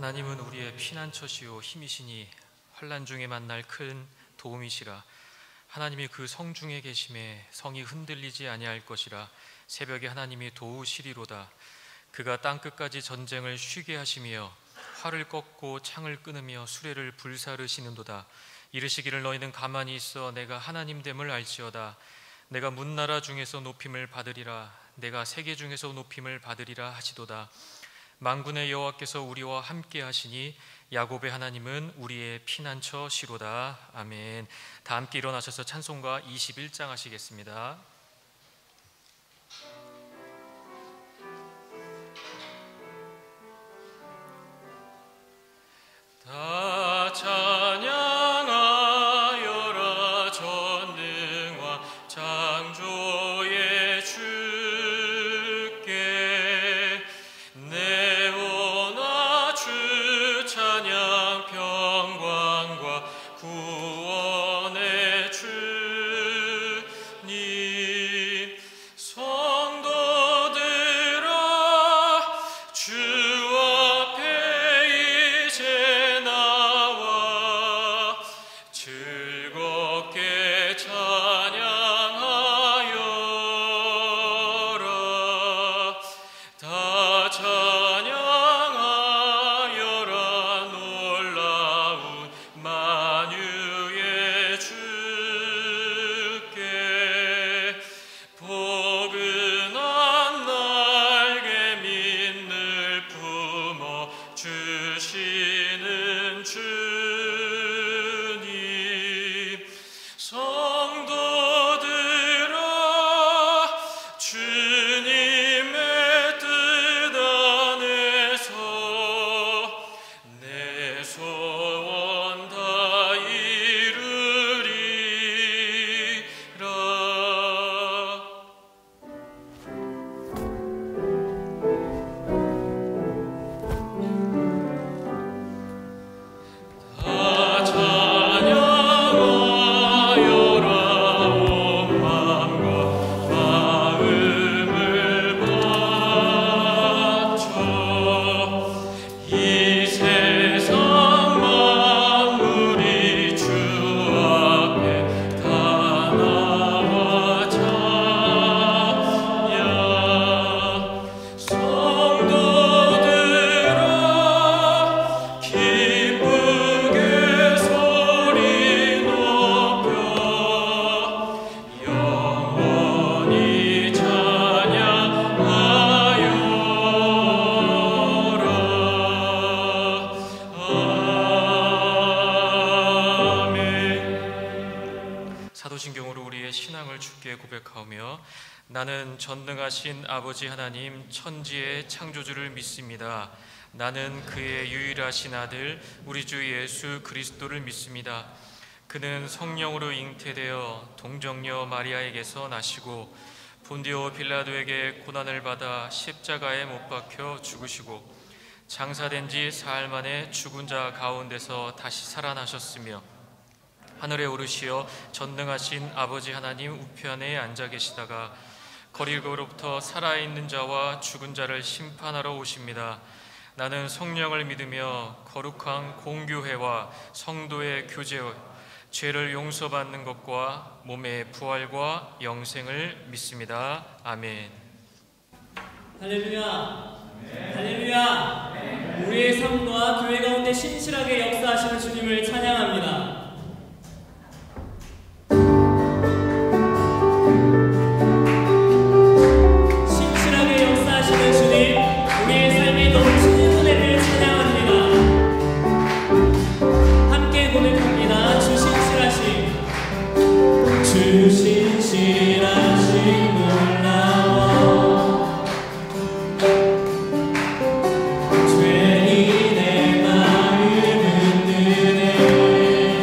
하나님은 우리의 피난처시요 힘이시니 환난 중에 만날 큰 도움이시라. 하나님이 그 성 중에 계심에 성이 흔들리지 아니할 것이라. 새벽에 하나님이 도우시리로다. 그가 땅끝까지 전쟁을 쉬게 하시며 활을 꺾고 창을 끊으며 수레를 불사르시는도다. 이르시기를 너희는 가만히 있어 내가 하나님됨을 알지어다. 내가 문나라 중에서 높임을 받으리라. 내가 세계 중에서 높임을 받으리라 하시도다. 만군의 여호와께서 우리와 함께 하시니 야곱의 하나님은 우리의 피난처시로다. 아멘. 다 함께 일어나셔서 찬송가 21장 하시겠습니다. 다 찬양하여라 전능과 창조의 주께 내오나 주 찬양 평강과 구원의 주님 성도들아 주 앞에 이제 나와 즐겁게 찬양하여라. 다 찬양하여라 놀라운 만유의 주께 포근한 날개 민을 품어 주시는 주님 성도들아 주님의 뜻 안에서 내 소원 다 이루리라. 다 찬양하여라 온 마음과 마음을 바쳐 이 세상 만물이 주 앞에 다 나와 찬양 성도들아 기쁘게 소리 높여 영원히 찬양하여라. 아멘. 사도신경으로 우리의 신앙을 주께 고백하오며 나는 전능하신 아버지 하나님 천지의 창조주를 믿습니다. 나는 그의 유일하신 아들 우리 주 예수 그리스도를 믿습니다. 그는 성령으로 잉태되어 동정녀 마리아에게서 나시고 본디오 빌라도에게 고난을 받아 십자가에 못 박혀 죽으시고 장사된 지 사흘 만에 죽은 자 가운데서 다시 살아나셨으며 하늘에 오르시어 전능하신 아버지 하나님 우편에 앉아 계시다가 거리로부터 살아있는 자와 죽은 자를 심판하러 오십니다. 나는 성령을 믿으며 거룩한 공교회와 성도의 교제와 죄를 용서받는 것과 몸의 부활과 영생을 믿습니다. 아멘. 할렐루야. 할렐루야. 우리의 삶과 교회 가운데 신실하게 역사하시는 주님을 찬양합니다. 신실하게 역사하시는 주님, 우리의 삶에 넘치는 은혜를 찬양합니다. 함께 고백합니다. 주 신실하심, 주 신실하심 놀라워 죄인의 마음은 은혜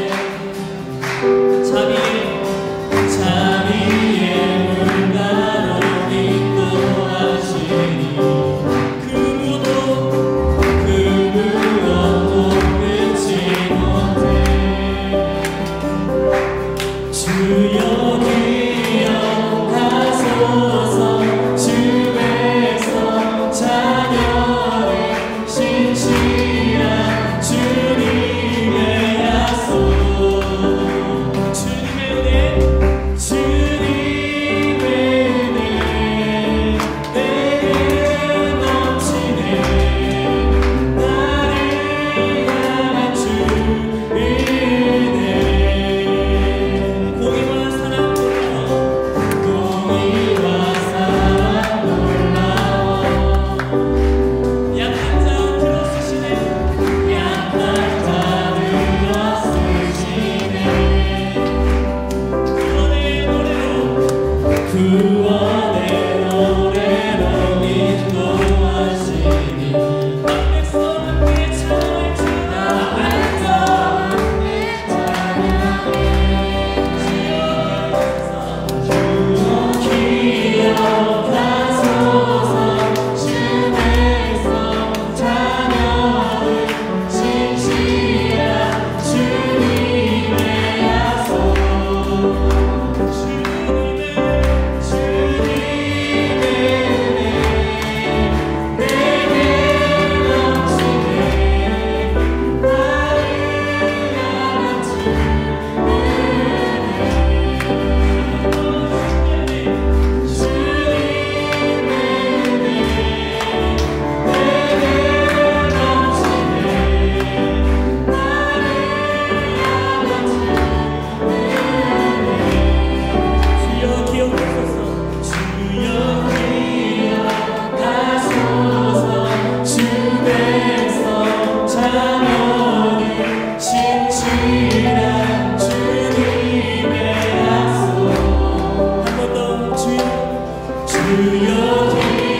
주님을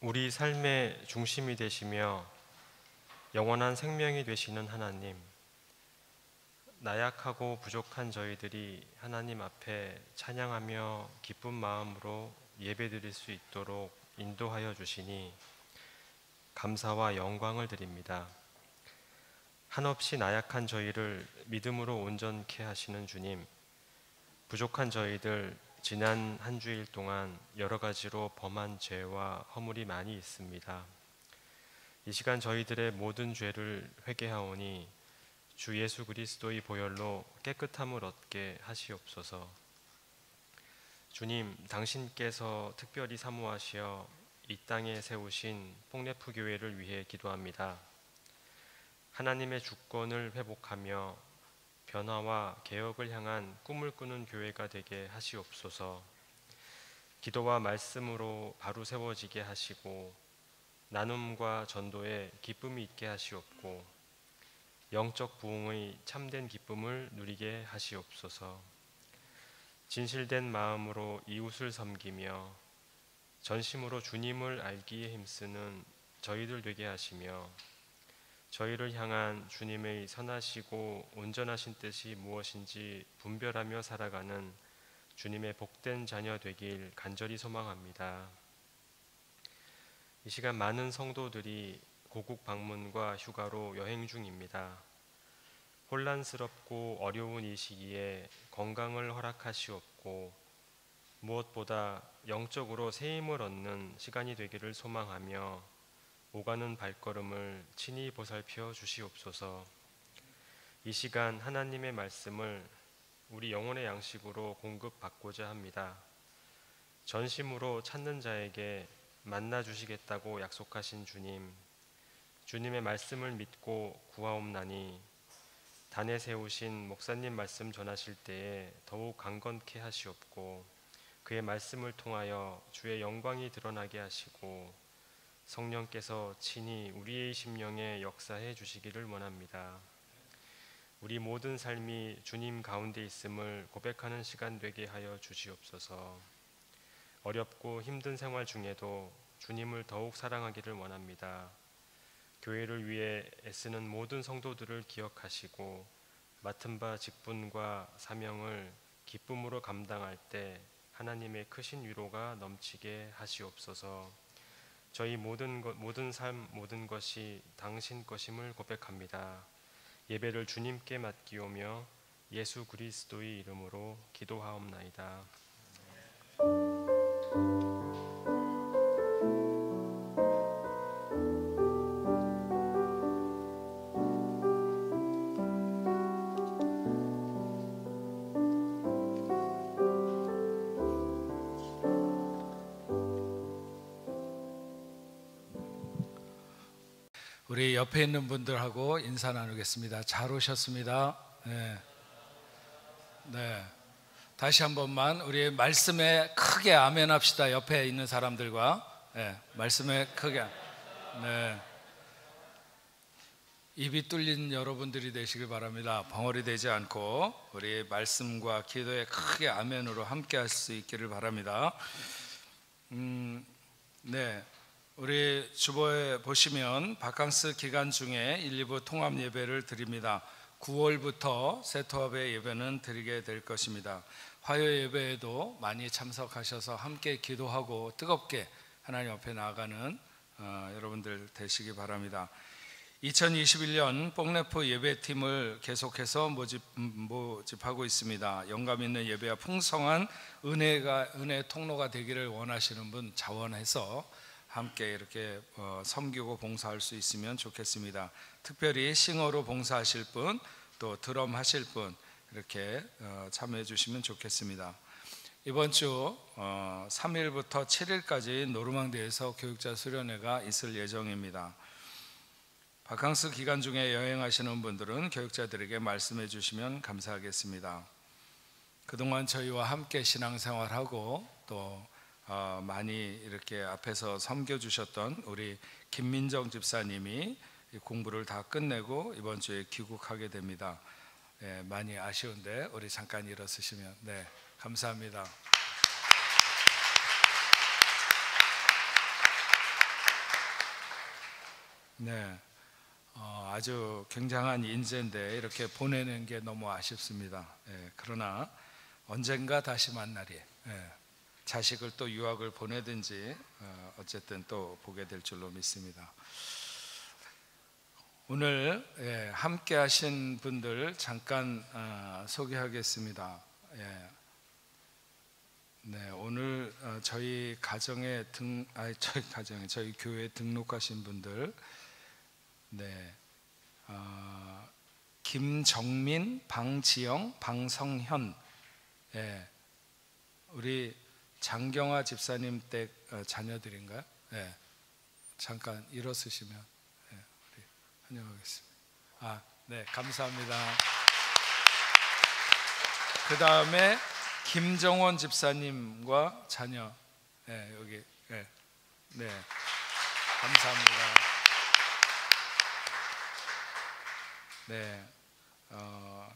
우리 삶의 중심이 되시며 영원한 생명이 되시는 하나님, 나약하고 부족한 저희들이 하나님 앞에 찬양하며 기쁜 마음으로 예배드릴 수 있도록 인도하여 주시니 감사와 영광을 드립니다. 한없이 나약한 저희를 믿음으로 온전케 하시는 주님, 부족한 저희들 지난 한 주일 동안 여러 가지로 범한 죄와 허물이 많이 있습니다. 이 시간 저희들의 모든 죄를 회개하오니 주 예수 그리스도의 보혈로 깨끗함을 얻게 하시옵소서. 주님, 당신께서 특별히 사모하시어 이 땅에 세우신 폭네프 교회를 위해 기도합니다. 하나님의 주권을 회복하며 변화와 개혁을 향한 꿈을 꾸는 교회가 되게 하시옵소서. 기도와 말씀으로 바로 세워지게 하시고 나눔과 전도에 기쁨이 있게 하시옵고 영적 부흥의 참된 기쁨을 누리게 하시옵소서. 진실된 마음으로 이웃을 섬기며 전심으로 주님을 알기에 힘쓰는 저희들 되게 하시며 저희를 향한 주님의 선하시고 온전하신 뜻이 무엇인지 분별하며 살아가는 주님의 복된 자녀 되길 간절히 소망합니다. 이 시간 많은 성도들이 고국 방문과 휴가로 여행 중입니다. 혼란스럽고 어려운 이 시기에 건강을 허락하시옵고 무엇보다 영적으로 새 힘을 얻는 시간이 되기를 소망하며 오가는 발걸음을 친히 보살펴 주시옵소서. 이 시간 하나님의 말씀을 우리 영혼의 양식으로 공급받고자 합니다. 전심으로 찾는 자에게 만나 주시겠다고 약속하신 주님, 주님의 말씀을 믿고 구하옵나니 단에 세우신 목사님 말씀 전하실 때에 더욱 강건케 하시옵고 그의 말씀을 통하여 주의 영광이 드러나게 하시고 성령께서 친히 우리의 심령에 역사해 주시기를 원합니다. 우리 모든 삶이 주님 가운데 있음을 고백하는 시간 되게 하여 주시옵소서. 어렵고 힘든 생활 중에도 주님을 더욱 사랑하기를 원합니다. 교회를 위해 애쓰는 모든 성도들을 기억하시고 맡은 바 직분과 사명을 기쁨으로 감당할 때 하나님의 크신 위로가 넘치게 하시옵소서. 저희 모든 삶 모든 것이 당신 것임을 고백합니다. 예배를 주님께 맡기오며 예수 그리스도의 이름으로 기도하옵나이다. 우리 옆에 있는 분들하고 인사 나누겠습니다. 잘 오셨습니다. 네. 다시 한 번만 우리 말씀에 크게 아멘 합시다. 옆에 있는 사람들과. 말씀에 크게. 네. 입이 뚫린 여러분들이 되시길 바랍니다. 벙어리 되지 않고 우리 말씀과 기도에 크게 아멘으로 함께 할 수 있기를 바랍니다. 네. 우리 주보에 보시면 바캉스 기간 중에 1, 2부 통합 예배를 드립니다. 9월부터 세토합의 예배는 드리게 될 것입니다. 화요 예배에도 많이 참석하셔서 함께 기도하고 뜨겁게 하나님 앞에 나아가는 여러분들 되시기 바랍니다. 2021년 뽕네프 예배팀을 계속해서 모집하고 있습니다. 영감 있는 예배와 풍성한 은혜 통로가 되기를 원하시는 분 자원해서 함께 이렇게 섬기고 봉사할 수 있으면 좋겠습니다. 특별히 싱어로 봉사하실 분, 또 드럼 하실 분 이렇게 참여해 주시면 좋겠습니다. 이번 주 3일부터 7일까지 노르망디에서 교육자 수련회가 있을 예정입니다. 바캉스 기간 중에 여행하시는 분들은 교육자들에게 말씀해 주시면 감사하겠습니다. 그동안 저희와 함께 신앙생활하고 또 많이 이렇게 앞에서 섬겨주셨던 우리 김민정 집사님이 공부를 다 끝내고 이번 주에 귀국하게 됩니다. 많이 아쉬운데 우리 잠깐 일어서시면 감사합니다. 네, 아주 굉장한 인재인데 이렇게 보내는 게 너무 아쉽습니다. 예, 그러나 언젠가 다시 만나리. 예, 자식을 또 유학을 보내든지 어쨌든 또 보게 될 줄로 믿습니다. 오늘 함께 하신 분들 잠깐 소개하겠습니다. 네, 오늘 저희 교회에 등록하신 분들, 네, 김정민, 방지영, 방성현, 우리 장경화 집사님 댁 자녀들인가요? 잠깐 일어서시면 우리 환영하겠습니다. 네, 감사합니다. 그 다음에 김정원 집사님과 자녀, 여기, 네, 감사합니다. 네,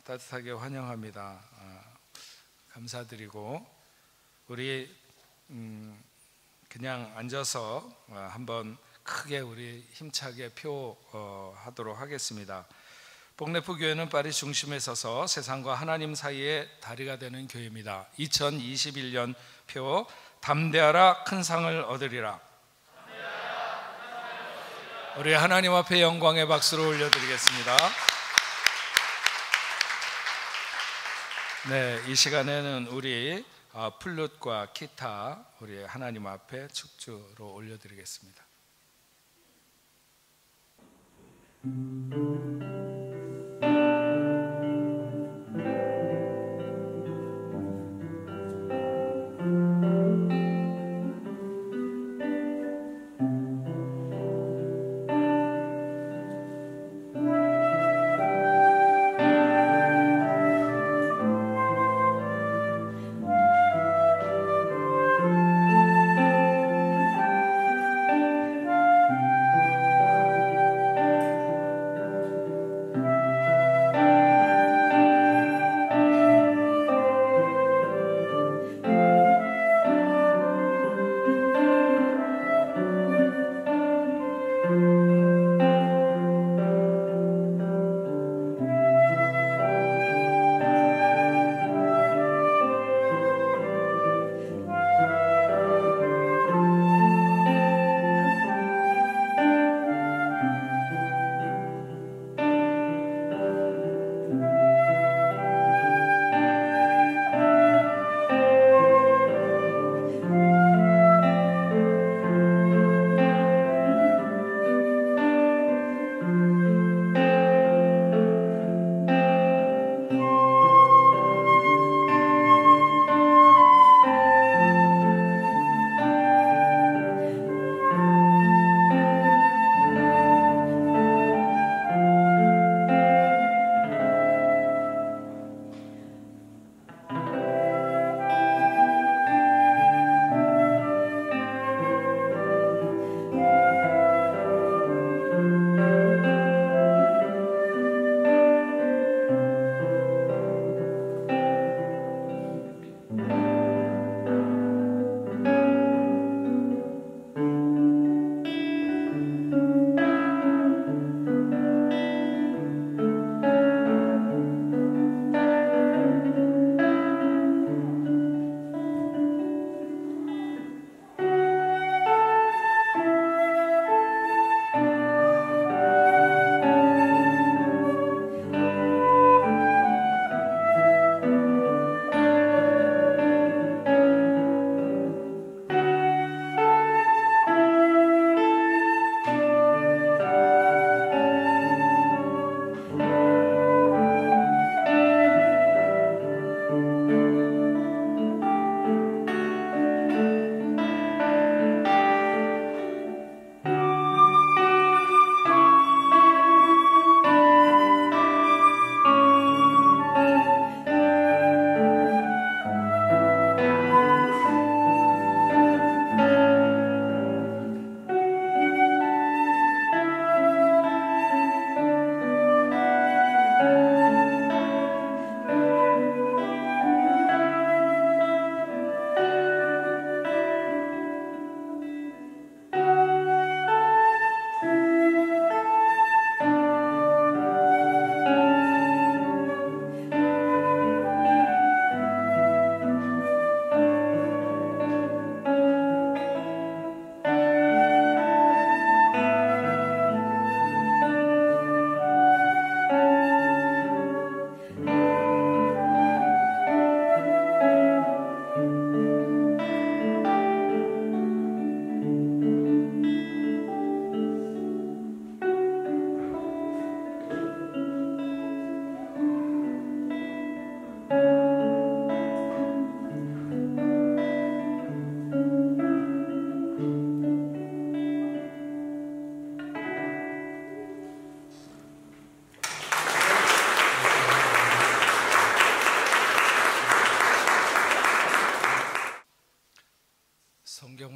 따뜻하게 환영합니다. 감사드리고 우리 그냥 앉아서 한번 크게 우리 힘차게 표하도록 하겠습니다. 복래프 교회는 파리 중심에 서서 세상과 하나님 사이의 다리가 되는 교회입니다. 2021년 표 담대하라 큰 상을 얻으리라. 우리 하나님 앞에 영광의 박수를 올려드리겠습니다. 네, 이 시간에는 우리 플룻과 기타 우리 하나님 앞에 축주로 올려드리겠습니다.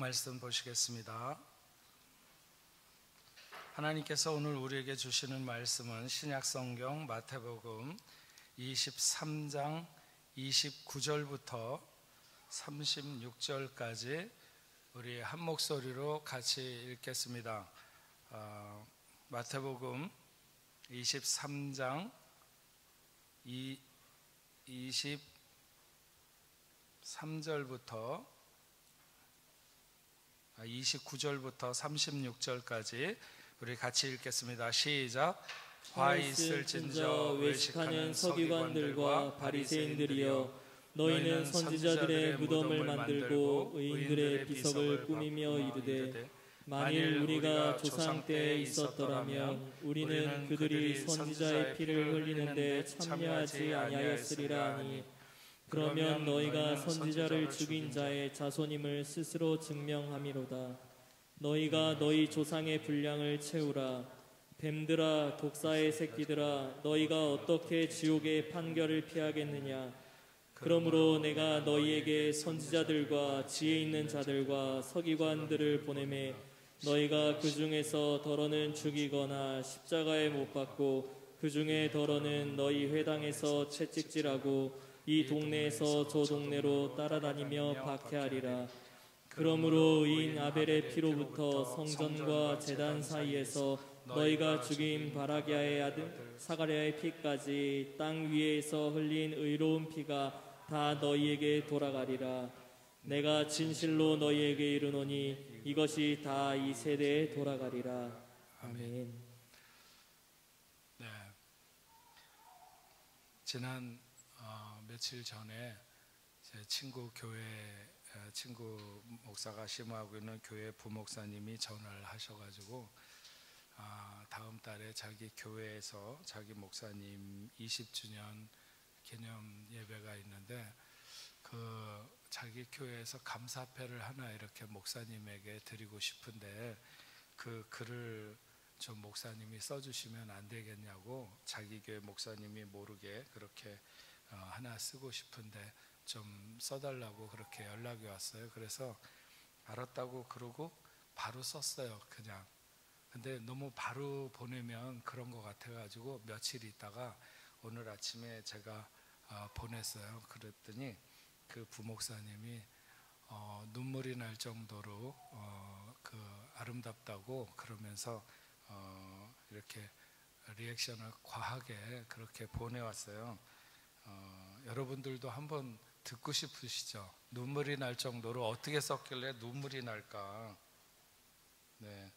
말씀 보시겠습니다. 하나님께서 오늘 우리에게 주시는 말씀은 신약성경 마태복음 23장 29절부터 36절까지 우리 한 목소리로 같이 읽겠습니다. 마태복음 23장 29절부터 36절까지 우리 같이 읽겠습니다. 시작. 화 있을진저 외식하는 서기관들과 바리새인들이여, 너희는 선지자들의 무덤을 만들고 의인들의 비석을 꾸미며 이르되, 만일 우리가 조상 때에 있었더라면 우리는 그들이 선지자의 피를 흘리는데 참여하지 아니하였으리라 하니, 그러면 너희가 선지자를 죽인 자의 자손임을 스스로 증명함이로다. 너희가 너희 조상의 분량을 채우라. 뱀들아, 독사의 새끼들아, 너희가 어떻게 지옥의 판결을 피하겠느냐. 그러므로 내가 너희에게 선지자들과 지혜 있는 자들과 서기관들을 보내매, 너희가 그 중에서 더러는 죽이거나 십자가에 못 박고, 그 중에 더러는 너희 회당에서 채찍질하고 이 동네에서 저 동네로 따라다니며 박해하리라. 그러므로 의인 아벨의 피로부터 성전과 제단 사이에서 너희가 죽인 바라기아의 아들 사가랴의 피까지 땅 위에서 흘린 의로운 피가 다 너희에게 돌아가리라. 내가 진실로 너희에게 이르노니 이것이 다 이 세대에 돌아가리라. 아멘. 네. 지난 며칠 전에 제 친구 목사가 심호하고 있는 교회 부목사님이 전화를 하셔가지고 다음 달에 자기 교회에서 자기 목사님 20주년 기념 예배가 있는데, 그 자기 교회에서 감사패를 하나 이렇게 목사님에게 드리고 싶은데 그 글을 좀 목사님이 써주시면 안 되겠냐고, 자기 교회 목사님이 모르게 그렇게 하나 쓰고 싶은데 좀 써달라고 그렇게 연락이 왔어요. 그래서 알았다고 그러고 바로 썼어요, 그냥. 근데 너무 바로 보내면 그런 것 같아가지고 며칠 있다가 오늘 아침에 제가 보냈어요. 그랬더니 그 부목사님이 눈물이 날 정도로 그 아름답다고 그러면서 이렇게 리액션을 과하게 그렇게 보내왔어요. 여러분들도 한번 듣고 싶으시죠? 눈물이 날 정도로 어떻게 썼길래 눈물이 날까? 네,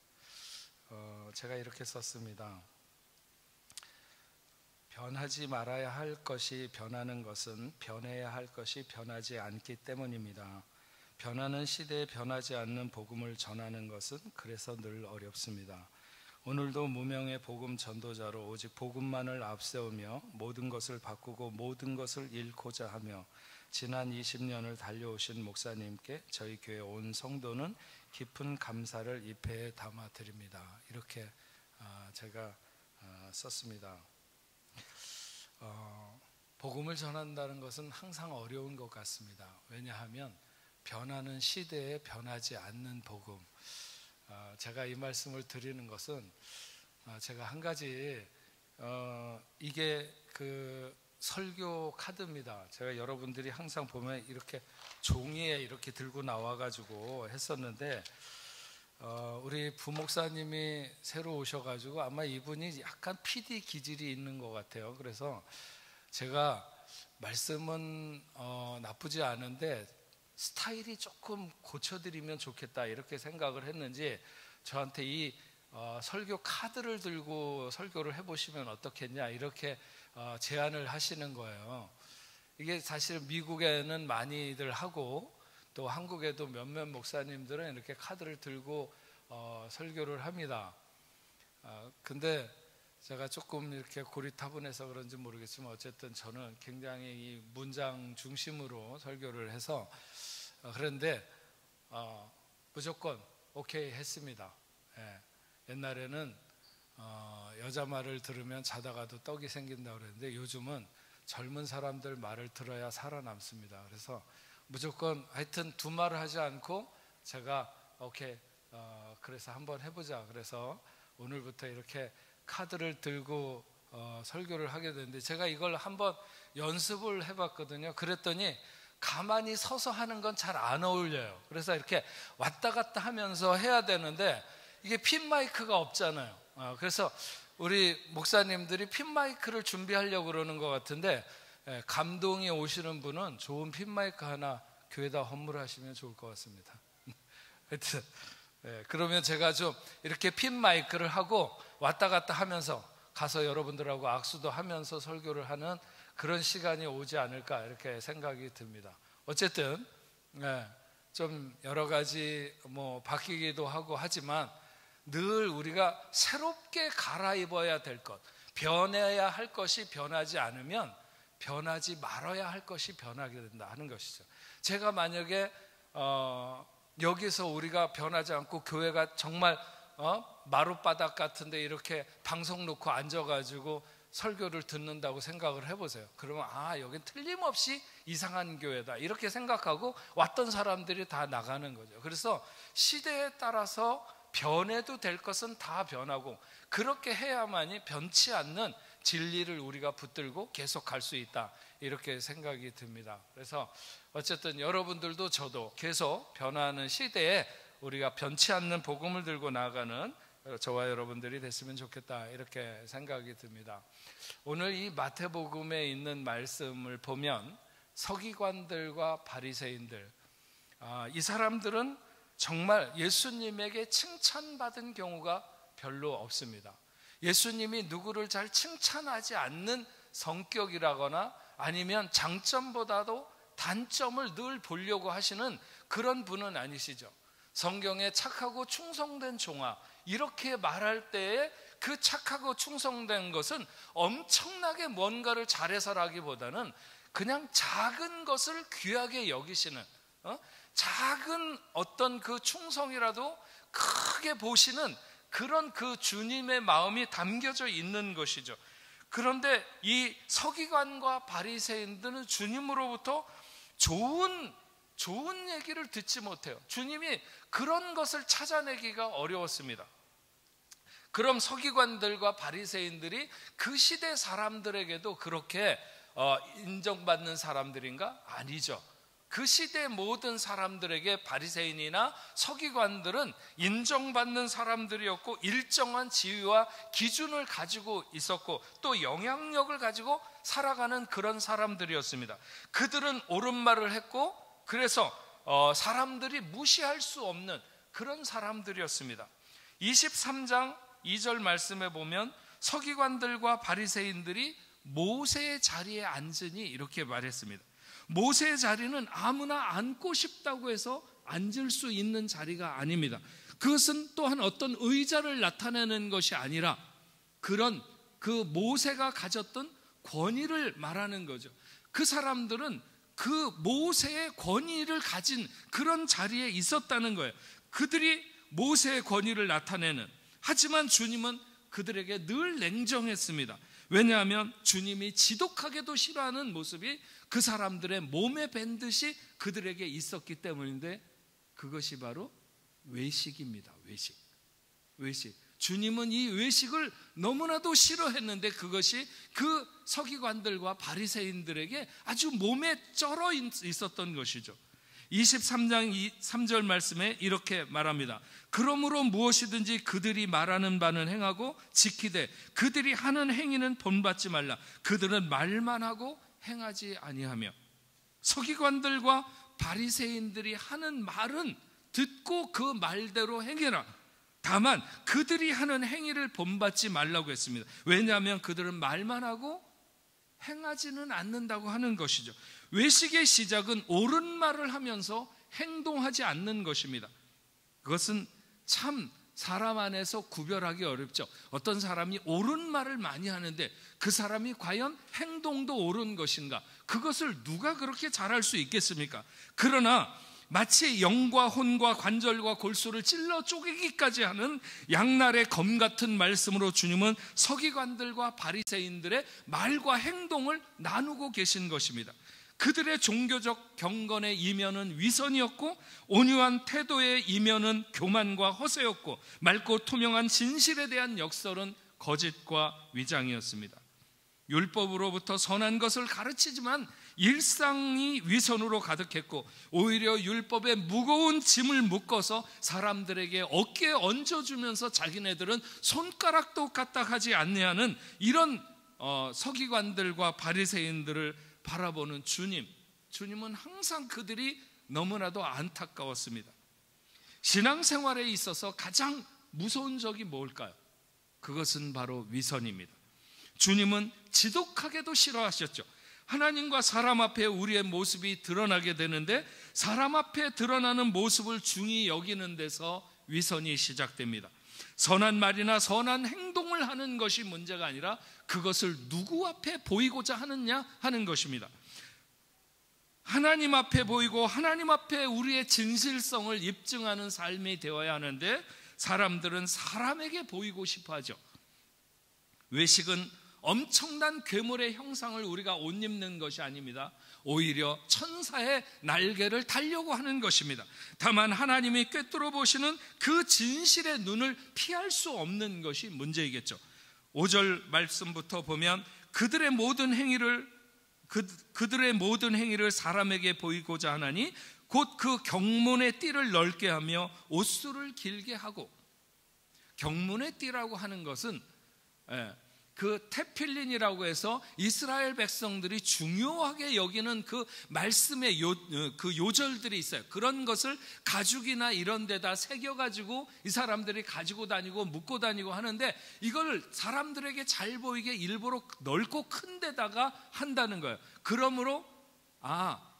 제가 이렇게 썼습니다. 변하지 말아야 할 것이 변하는 것은 변해야 할 것이 변하지 않기 때문입니다. 변하는 시대에 변하지 않는 복음을 전하는 것은 그래서 늘 어렵습니다. 오늘도 무명의 복음 전도자로 오직 복음만을 앞세우며 모든 것을 바꾸고 모든 것을 잃고자 하며 지난 20년을 달려오신 목사님께 저희 교회 온 성도는 깊은 감사를 이 패에 담아 드립니다. 이렇게 제가 썼습니다. 복음을 전한다는 것은 항상 어려운 것 같습니다. 왜냐하면 변하는 시대에 변하지 않는 복음. 제가 이 말씀을 드리는 것은 제가 한 가지 이게 그 설교 카드입니다. 제가 여러분들이 항상 보면 이렇게 종이에 이렇게 들고 나와가지고 했었는데 우리 부목사님이 새로 오셔가지고 아마 이분이 약간 PD 기질이 있는 것 같아요. 그래서 제가 말씀은 나쁘지 않은데 스타일이 조금 고쳐드리면 좋겠다 이렇게 생각을 했는지 저한테 이 설교 카드를 들고 설교를 해보시면 어떻겠냐 이렇게 제안을 하시는 거예요. 이게 사실 미국에는 많이들 하고 또 한국에도 몇몇 목사님들은 이렇게 카드를 들고 설교를 합니다. 근데 제가 조금 이렇게 고리타분해서 그런지 모르겠지만 어쨌든 저는 굉장히 이 문장 중심으로 설교를 해서 그런데 무조건 오케이 했습니다. 예. 옛날에는 여자 말을 들으면 자다가도 떡이 생긴다고 그랬는데 요즘은 젊은 사람들 말을 들어야 살아남습니다. 그래서 무조건 하여튼 두 말을 하지 않고 제가 오케이, 그래서 한번 해보자. 그래서 오늘부터 이렇게 카드를 들고 설교를 하게 됐는데, 제가 이걸 한번 연습을 해봤거든요. 그랬더니 가만히 서서 하는 건 잘 안 어울려요. 그래서 이렇게 왔다 갔다 하면서 해야 되는데 이게 핀 마이크가 없잖아요. 그래서 우리 목사님들이 핀 마이크를 준비하려고 그러는 것 같은데, 감동이 오시는 분은 좋은 핀 마이크 하나 교회에다 헌물하시면 좋을 것 같습니다. 하여튼 그러면 제가 좀 이렇게 핀 마이크를 하고 왔다 갔다 하면서 가서 여러분들하고 악수도 하면서 설교를 하는 그런 시간이 오지 않을까 이렇게 생각이 듭니다. 어쨌든 좀 여러 가지 바뀌기도 하고 하지만 늘 우리가 새롭게 갈아입어야 될 것, 변해야 할 것이 변하지 않으면 변하지 말아야 할 것이 변하게 된다 하는 것이죠. 제가 만약에 여기서 우리가 변하지 않고 교회가 정말 마룻바닥 같은데 이렇게 방송 놓고 앉아가지고 설교를 듣는다고 생각을 해보세요. 그러면 여긴 틀림없이 이상한 교회다 이렇게 생각하고 왔던 사람들이 다 나가는 거죠. 그래서 시대에 따라서 변해도 될 것은 다 변하고, 그렇게 해야만이 변치 않는 진리를 우리가 붙들고 계속 갈 수 있다 이렇게 생각이 듭니다. 그래서 어쨌든 여러분들도 저도 계속 변화하는 시대에 우리가 변치 않는 복음을 들고 나아가는 저와 여러분들이 됐으면 좋겠다 이렇게 생각이 듭니다. 오늘 이 마태복음에 있는 말씀을 보면 서기관들과 바리새인들, 이 사람들은 정말 예수님에게 칭찬받은 경우가 별로 없습니다. 예수님이 누구를 잘 칭찬하지 않는 성격이라거나 아니면 장점보다도 단점을 늘 보려고 하시는 그런 분은 아니시죠. 성경에 착하고 충성된 종아 이렇게 말할 때에 그 착하고 충성된 것은 엄청나게 뭔가를 잘해서라기보다는 그냥 작은 것을 귀하게 여기시는, 작은 어떤 그 충성이라도 크게 보시는 그런 그 주님의 마음이 담겨져 있는 것이죠. 그런데 이 서기관과 바리새인들은 주님으로부터 좋은 얘기를 듣지 못해요. 주님이 그런 것을 찾아내기가 어려웠습니다. 그럼 서기관들과 바리새인들이 그 시대 사람들에게도 그렇게 인정받는 사람들인가? 아니죠. 그 시대 모든 사람들에게 바리새인이나 서기관들은 인정받는 사람들이었고, 일정한 지위와 기준을 가지고 있었고 또 영향력을 가지고 살아가는 그런 사람들이었습니다. 그들은 옳은 말을 했고, 그래서 사람들이 무시할 수 없는 그런 사람들이었습니다. 23장 2절 말씀에 보면 서기관들과 바리새인들이 모세의 자리에 앉으니 이렇게 말했습니다. 모세의 자리는 아무나 앉고 싶다고 해서 앉을 수 있는 자리가 아닙니다. 그것은 또한 어떤 의자를 나타내는 것이 아니라 그런 그 모세가 가졌던 권위를 말하는 거죠. 그 사람들은 그 모세의 권위를 가진 그런 자리에 있었다는 거예요. 그들이 모세의 권위를 나타내는, 하지만 주님은 그들에게 늘 냉정했습니다. 왜냐하면 주님이 지독하게도 싫어하는 모습이 그 사람들의 몸에 밴듯이 그들에게 있었기 때문인데, 그것이 바로 외식입니다. 외식. 주님은 이 외식을 너무나도 싫어했는데 그것이 그 서기관들과 바리새인들에게 아주 몸에 쩔어 있었던 것이죠. 23장 3절 말씀에 이렇게 말합니다. 그러므로 무엇이든지 그들이 말하는 바는 행하고 지키되 그들이 하는 행위는 본받지 말라. 그들은 말만 하고 행하지 아니하며. 서기관들과 바리새인들이 하는 말은 듣고 그 말대로 행해라. 다만 그들이 하는 행위를 본받지 말라고 했습니다. 왜냐하면 그들은 말만 하고 행하지는 않는다고 하는 것이죠. 외식의 시작은 옳은 말을 하면서 행동하지 않는 것입니다. 그것은 참 사람 안에서 구별하기 어렵죠. 어떤 사람이 옳은 말을 많이 하는데 그 사람이 과연 행동도 옳은 것인가? 그것을 누가 그렇게 잘할 수 있겠습니까? 그러나 마치 영과 혼과 관절과 골수를 찔러 쪼개기까지 하는 양날의 검 같은 말씀으로 주님은 서기관들과 바리새인들의 말과 행동을 나누고 계신 것입니다. 그들의 종교적 경건의 이면은 위선이었고 온유한 태도의 이면은 교만과 허세였고 맑고 투명한 진실에 대한 역설은 거짓과 위장이었습니다. 율법으로부터 선한 것을 가르치지만 일상이 위선으로 가득했고 오히려 율법에 무거운 짐을 묶어서 사람들에게 어깨에 얹어주면서 자기네들은 손가락도 까딱하지 않냐는 이런 서기관들과 바리새인들을 바라보는 주님은 항상 그들이 너무나도 안타까웠습니다. 신앙생활에 있어서 가장 무서운 적이 뭘까요? 그것은 바로 위선입니다. 주님은 지독하게도 싫어하셨죠. 하나님과 사람 앞에 우리의 모습이 드러나게 되는데 사람 앞에 드러나는 모습을 중히 여기는 데서 위선이 시작됩니다. 선한 말이나 선한 행동을 하는 것이 문제가 아니라 그것을 누구 앞에 보이고자 하느냐 하는 것입니다. 하나님 앞에 보이고 하나님 앞에 우리의 진실성을 입증하는 삶이 되어야 하는데 사람들은 사람에게 보이고 싶어 하죠. 외식은 엄청난 괴물의 형상을 우리가 옷 입는 것이 아닙니다. 오히려 천사의 날개를 달려고 하는 것입니다. 다만 하나님이 꿰뚫어 보시는 그 진실의 눈을 피할 수 없는 것이 문제이겠죠. 5절 말씀부터 보면 그들의 모든 행위를 사람에게 보이고자 하나니 곧 그 경문의 띠를 넓게 하며 옷수를 길게 하고, 경문의 띠라고 하는 것은 그 테필린이라고 해서 이스라엘 백성들이 중요하게 여기는 그 말씀의 그 요절들이 있어요. 그런 것을 가죽이나 이런 데다 새겨가지고 이 사람들이 가지고 다니고 묶고 다니고 하는데 이걸 사람들에게 잘 보이게 일부러 넓고 큰 데다가 한다는 거예요. 그러므로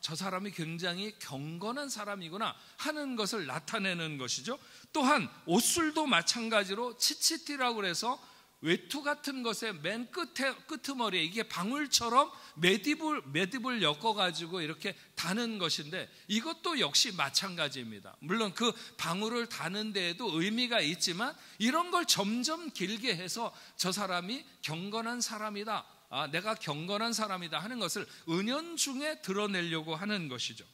저 사람이 굉장히 경건한 사람이구나 하는 것을 나타내는 것이죠. 또한 옷술도 마찬가지로 치치티라고 해서 외투 같은 것의 맨 끄트머리에 이게 방울처럼 매듭을 엮어가지고 이렇게 다는 것인데 이것도 역시 마찬가지입니다. 물론 그 방울을 다는 데에도 의미가 있지만 이런 걸 점점 길게 해서 저 사람이 경건한 사람이다, 내가 경건한 사람이다 하는 것을 은연중에 드러내려고 하는 것이죠.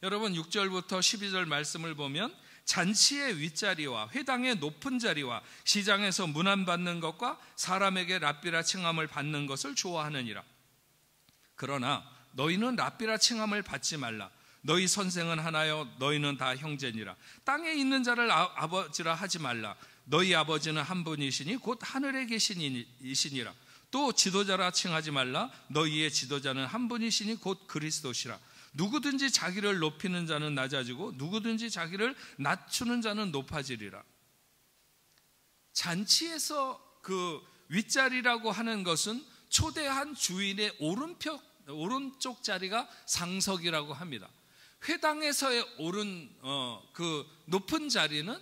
여러분 6절부터 12절 말씀을 보면 잔치의 윗자리와 회당의 높은 자리와 시장에서 문안받는 것과 사람에게 랍비라 칭함을 받는 것을 좋아하느니라. 그러나 너희는 랍비라 칭함을 받지 말라. 너희 선생은 하나요 너희는 다 형제니라. 땅에 있는 자를 아버지라 하지 말라. 너희 아버지는 한 분이시니 곧 하늘에 계시니라. 또 지도자라 칭하지 말라. 너희의 지도자는 한 분이시니 곧 그리스도시라. 누구든지 자기를 높이는 자는 낮아지고 누구든지 자기를 낮추는 자는 높아지리라. 잔치에서 그 윗자리라고 하는 것은 초대한 주인의 오른쪽 자리가 상석이라고 합니다. 회당에서의 그 높은 자리는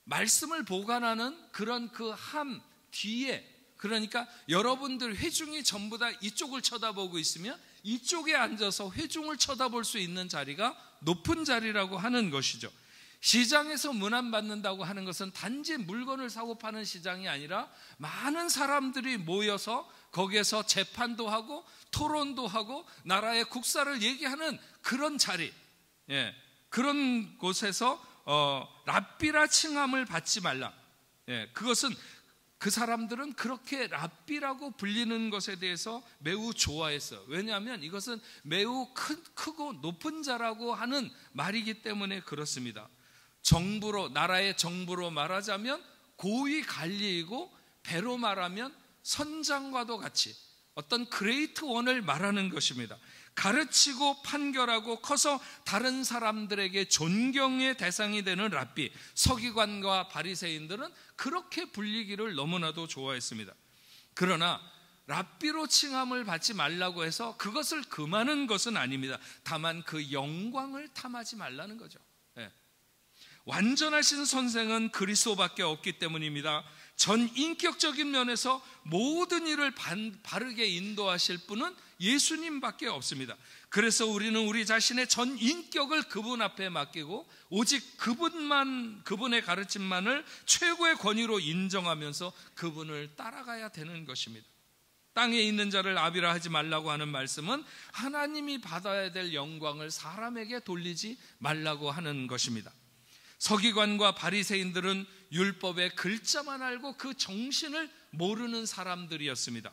말씀을 보관하는 그런 그 함 뒤에, 그러니까 여러분들 회중이 전부 다 이쪽을 쳐다보고 있으면 이쪽에 앉아서 회중을 쳐다볼 수 있는 자리가 높은 자리라고 하는 것이죠. 시장에서 문안받는다고 하는 것은 단지 물건을 사고 파는 시장이 아니라 많은 사람들이 모여서 거기에서 재판도 하고 토론도 하고 나라의 국사를 얘기하는 그런 자리, 그런 곳에서 랍비라 칭함을 받지 말라. 그것은 그 사람들은 그렇게 랍비라고 불리는 것에 대해서 매우 좋아했어요. 왜냐하면 이것은 매우 크고 높은 자라고 하는 말이기 때문에 그렇습니다. 나라의 정부로 말하자면 고위 관리이고 배로 말하면 선장과도 같이 어떤 그레이트 원을 말하는 것입니다. 가르치고 판결하고 커서 다른 사람들에게 존경의 대상이 되는 랍비, 서기관과 바리새인들은 그렇게 불리기를 너무나도 좋아했습니다. 그러나 랍비로 칭함을 받지 말라고 해서 그것을 금하는 것은 아닙니다. 다만 그 영광을 탐하지 말라는 거죠. 완전하신 선생은 그리스도밖에 없기 때문입니다. 전 인격적인 면에서 모든 일을 바르게 인도하실 분은 예수님밖에 없습니다. 그래서 우리는 우리 자신의 전 인격을 그분 앞에 맡기고 오직 그분의 가르침만을 최고의 권위로 인정하면서 그분을 따라가야 되는 것입니다. 땅에 있는 자를 아비라 하지 말라고 하는 말씀은 하나님이 받아야 될 영광을 사람에게 돌리지 말라고 하는 것입니다. 서기관과 바리새인들은 율법의 글자만 알고 그 정신을 모르는 사람들이었습니다.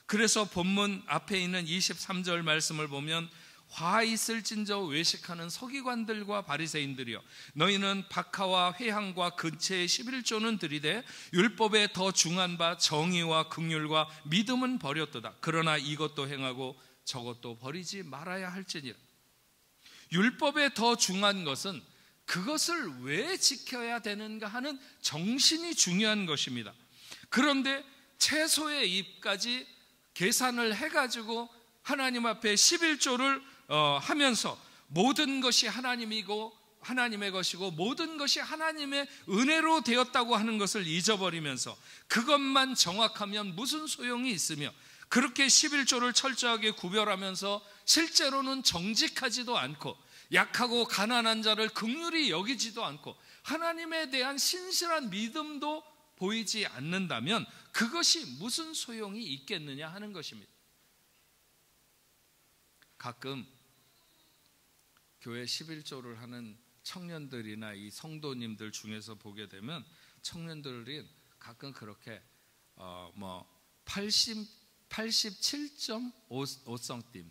그래서 본문 앞에 있는 23절 말씀을 보면 화 있을진저 외식하는 서기관들과 바리새인들이여, 너희는 박하와 회향과 근체의 11조는 들이되 율법에 더 중한 바 정의와 긍휼과 믿음은 버렸도다. 그러나 이것도 행하고 저것도 버리지 말아야 할지니라. 율법에 더 중한 것은 그것을 왜 지켜야 되는가 하는 정신이 중요한 것입니다. 그런데 채소의 잎까지 계산을 해가지고 하나님 앞에 11조를 하면서 모든 것이 하나님이고 하나님의 것이고 모든 것이 하나님의 은혜로 되었다고 하는 것을 잊어버리면서 그것만 정확하면 무슨 소용이 있으며, 그렇게 11조를 철저하게 구별하면서 실제로는 정직하지도 않고 약하고 가난한 자를 긍휼히 여기지도 않고 하나님에 대한 신실한 믿음도 보이지 않는다면 그것이 무슨 소용이 있겠느냐 하는 것입니다. 가끔 교회 11조를 하는 청년들이나 이 성도님들 중에서 보게 되면 청년들이 가끔 그렇게 87.5성팀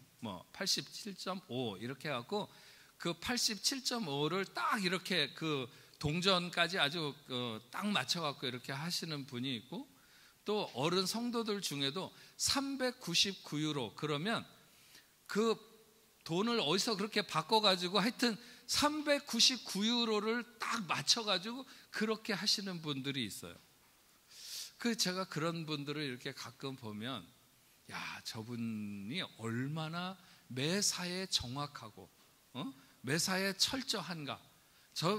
87.5 이렇게 하고 그 87.5를 딱 이렇게 그 동전까지 아주 딱 맞춰갖고 이렇게 하시는 분이 있고, 또 어른 성도들 중에도 399유로 그러면 그 돈을 어디서 그렇게 바꿔가지고 하여튼 399유로를 딱 맞춰가지고 그렇게 하시는 분들이 있어요. 그 제가 그런 분들을 이렇게 가끔 보면, 야, 저분이 얼마나 매사에 정확하고 매사에 철저한가.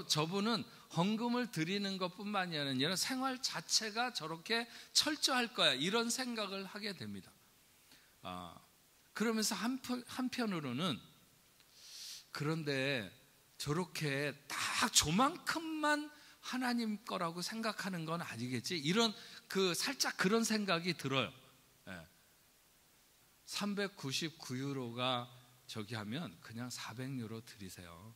저분은 헌금을 드리는 것뿐만이 아니라 생활 자체가 저렇게 철저할 거야, 이런 생각을 하게 됩니다. 그러면서 한편으로는 그런데 저렇게 딱 저만큼만 하나님 거라고 생각하는 건 아니겠지, 이런 살짝 그런 생각이 들어요. 399유로가 저기 하면 그냥 400유로 드리세요.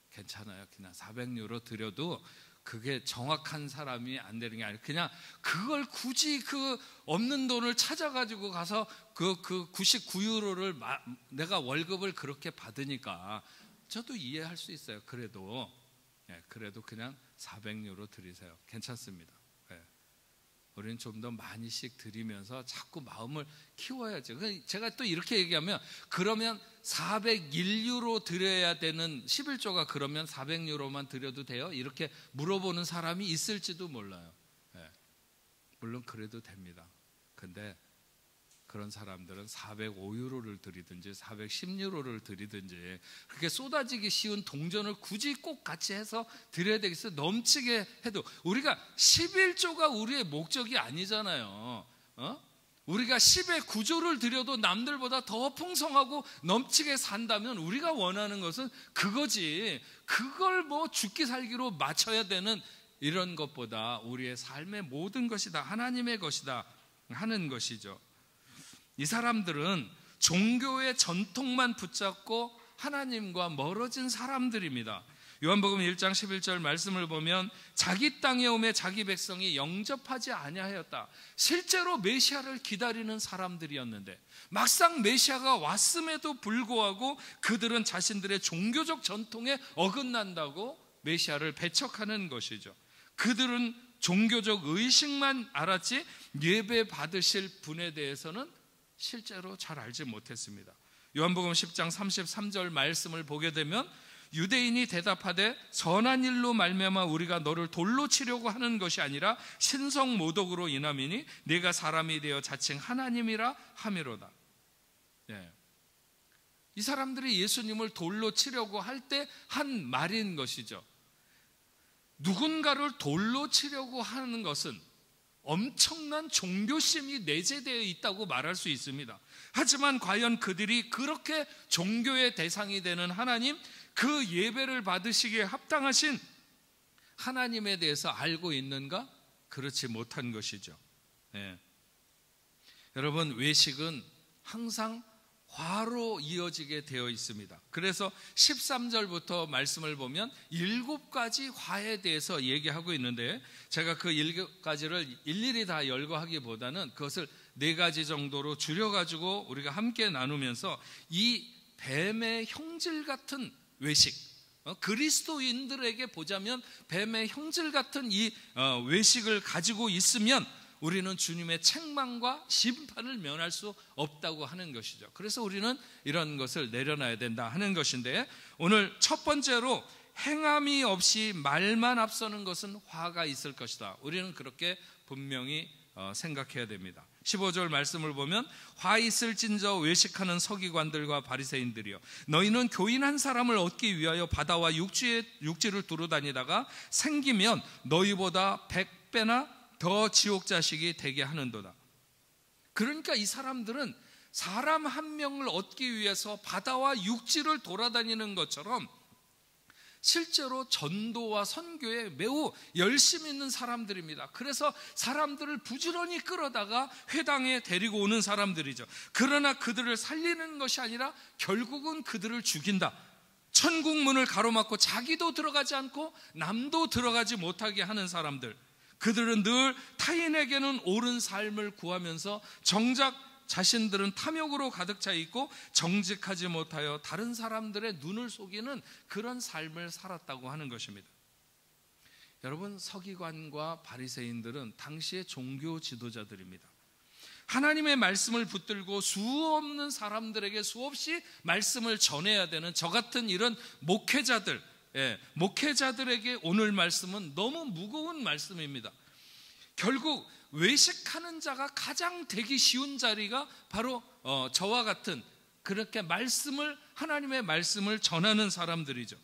괜찮아요. 그냥 400유로 드려도 그게 정확한 사람이 안 되는 게 아니라 그냥 그걸 굳이 그 없는 돈을 찾아가지고 가서 그 99유로를 내가 월급을 그렇게 받으니까 저도 이해할 수 있어요. 그래도 그냥 400유로 드리세요. 괜찮습니다. 우리는 좀 더 많이씩 드리면서 자꾸 마음을 키워야죠. 제가 또 이렇게 얘기하면, 그러면 401유로 드려야 되는 11조가 그러면 400유로만 드려도 돼요? 이렇게 물어보는 사람이 있을지도 몰라요. 물론 그래도 됩니다. 근데 그런 사람들은 405유로를 드리든지 410유로를 드리든지 그렇게 쏟아지기 쉬운 동전을 굳이 꼭 같이 해서 드려야 되겠어요? 넘치게 해도 우리가 11조가 우리의 목적이 아니잖아요. 우리가 10의 9조를 드려도 남들보다 더 풍성하고 넘치게 산다면 우리가 원하는 것은 그거지, 그걸 뭐 죽기 살기로 맞춰야 되는 이런 것보다 우리의 삶의 모든 것이 다 하나님의 것이다 하는 것이죠. 이 사람들은 종교의 전통만 붙잡고 하나님과 멀어진 사람들입니다. 요한복음 1장 11절 말씀을 보면 자기 땅에 오매 자기 백성이 영접하지 아니하였다. 실제로 메시아를 기다리는 사람들이었는데 막상 메시아가 왔음에도 불구하고 그들은 자신들의 종교적 전통에 어긋난다고 메시아를 배척하는 것이죠. 그들은 종교적 의식만 알았지 예배 받으실 분에 대해서는 실제로 잘 알지 못했습니다. 요한복음 10장 33절 말씀을 보게 되면 유대인이 대답하되 선한 일로 말미암아 우리가 너를 돌로 치려고 하는 것이 아니라 신성 모독으로 인함이니 네가 사람이 되어 자칭 하나님이라 함이로다. 이 사람들이 예수님을 돌로 치려고 할 때 한 말인 것이죠. 누군가를 돌로 치려고 하는 것은 엄청난 종교심이 내재되어 있다고 말할 수 있습니다. 하지만 과연 그들이 그렇게 종교의 대상이 되는 하나님, 그 예배를 받으시기에 합당하신 하나님에 대해서 알고 있는가? 그렇지 못한 것이죠. 여러분, 외식은 항상 화로 이어지게 되어 있습니다. 그래서 13절부터 말씀을 보면 7가지 화에 대해서 얘기하고 있는데, 제가 그 7가지를 일일이 다 열거하기보다는 그것을 4가지 정도로 줄여가지고 우리가 함께 나누면서 이 뱀의 형질 같은 외식, 그리스도인들에게 보자면 뱀의 형질 같은 이 외식을 가지고 있으면 우리는 주님의 책망과 심판을 면할 수 없다고 하는 것이죠. 그래서 우리는 이런 것을 내려놔야 된다 하는 것인데, 오늘 첫 번째로 행함이 없이 말만 앞서는 것은 화가 있을 것이다. 우리는 그렇게 분명히 생각해야 됩니다. 15절 말씀을 보면 화 있을진저 외식하는 서기관들과 바리새인들이여, 너희는 교인 한 사람을 얻기 위하여 바다와 육지를 두루 다니다가 생기면 너희보다 100배나 더 지옥 자식이 되게 하는도다. 그러니까 이 사람들은 사람 한 명을 얻기 위해서 바다와 육지를 돌아다니는 것처럼 실제로 전도와 선교에 매우 열심히 있는 사람들입니다. 그래서 사람들을 부지런히 끌어다가 회당에 데리고 오는 사람들이죠. 그러나 그들을 살리는 것이 아니라 결국은 그들을 죽인다. 천국 문을 가로막고 자기도 들어가지 않고 남도 들어가지 못하게 하는 사람들, 그들은 늘 타인에게는 옳은 삶을 구하면서 정작 자신들은 탐욕으로 가득 차 있고 정직하지 못하여 다른 사람들의 눈을 속이는 그런 삶을 살았다고 하는 것입니다. 여러분, 서기관과 바리새인들은 당시의 종교 지도자들입니다. 하나님의 말씀을 붙들고 수없는 사람들에게 수없이 말씀을 전해야 되는 저 같은 이런 목회자들, 목회자들에게 오늘 말씀은 너무 무거운 말씀입니다. 결국 외식하는 자가 가장 되기 쉬운 자리가 바로 저와 같은 그렇게 하나님의 말씀을 전하는 사람들이죠.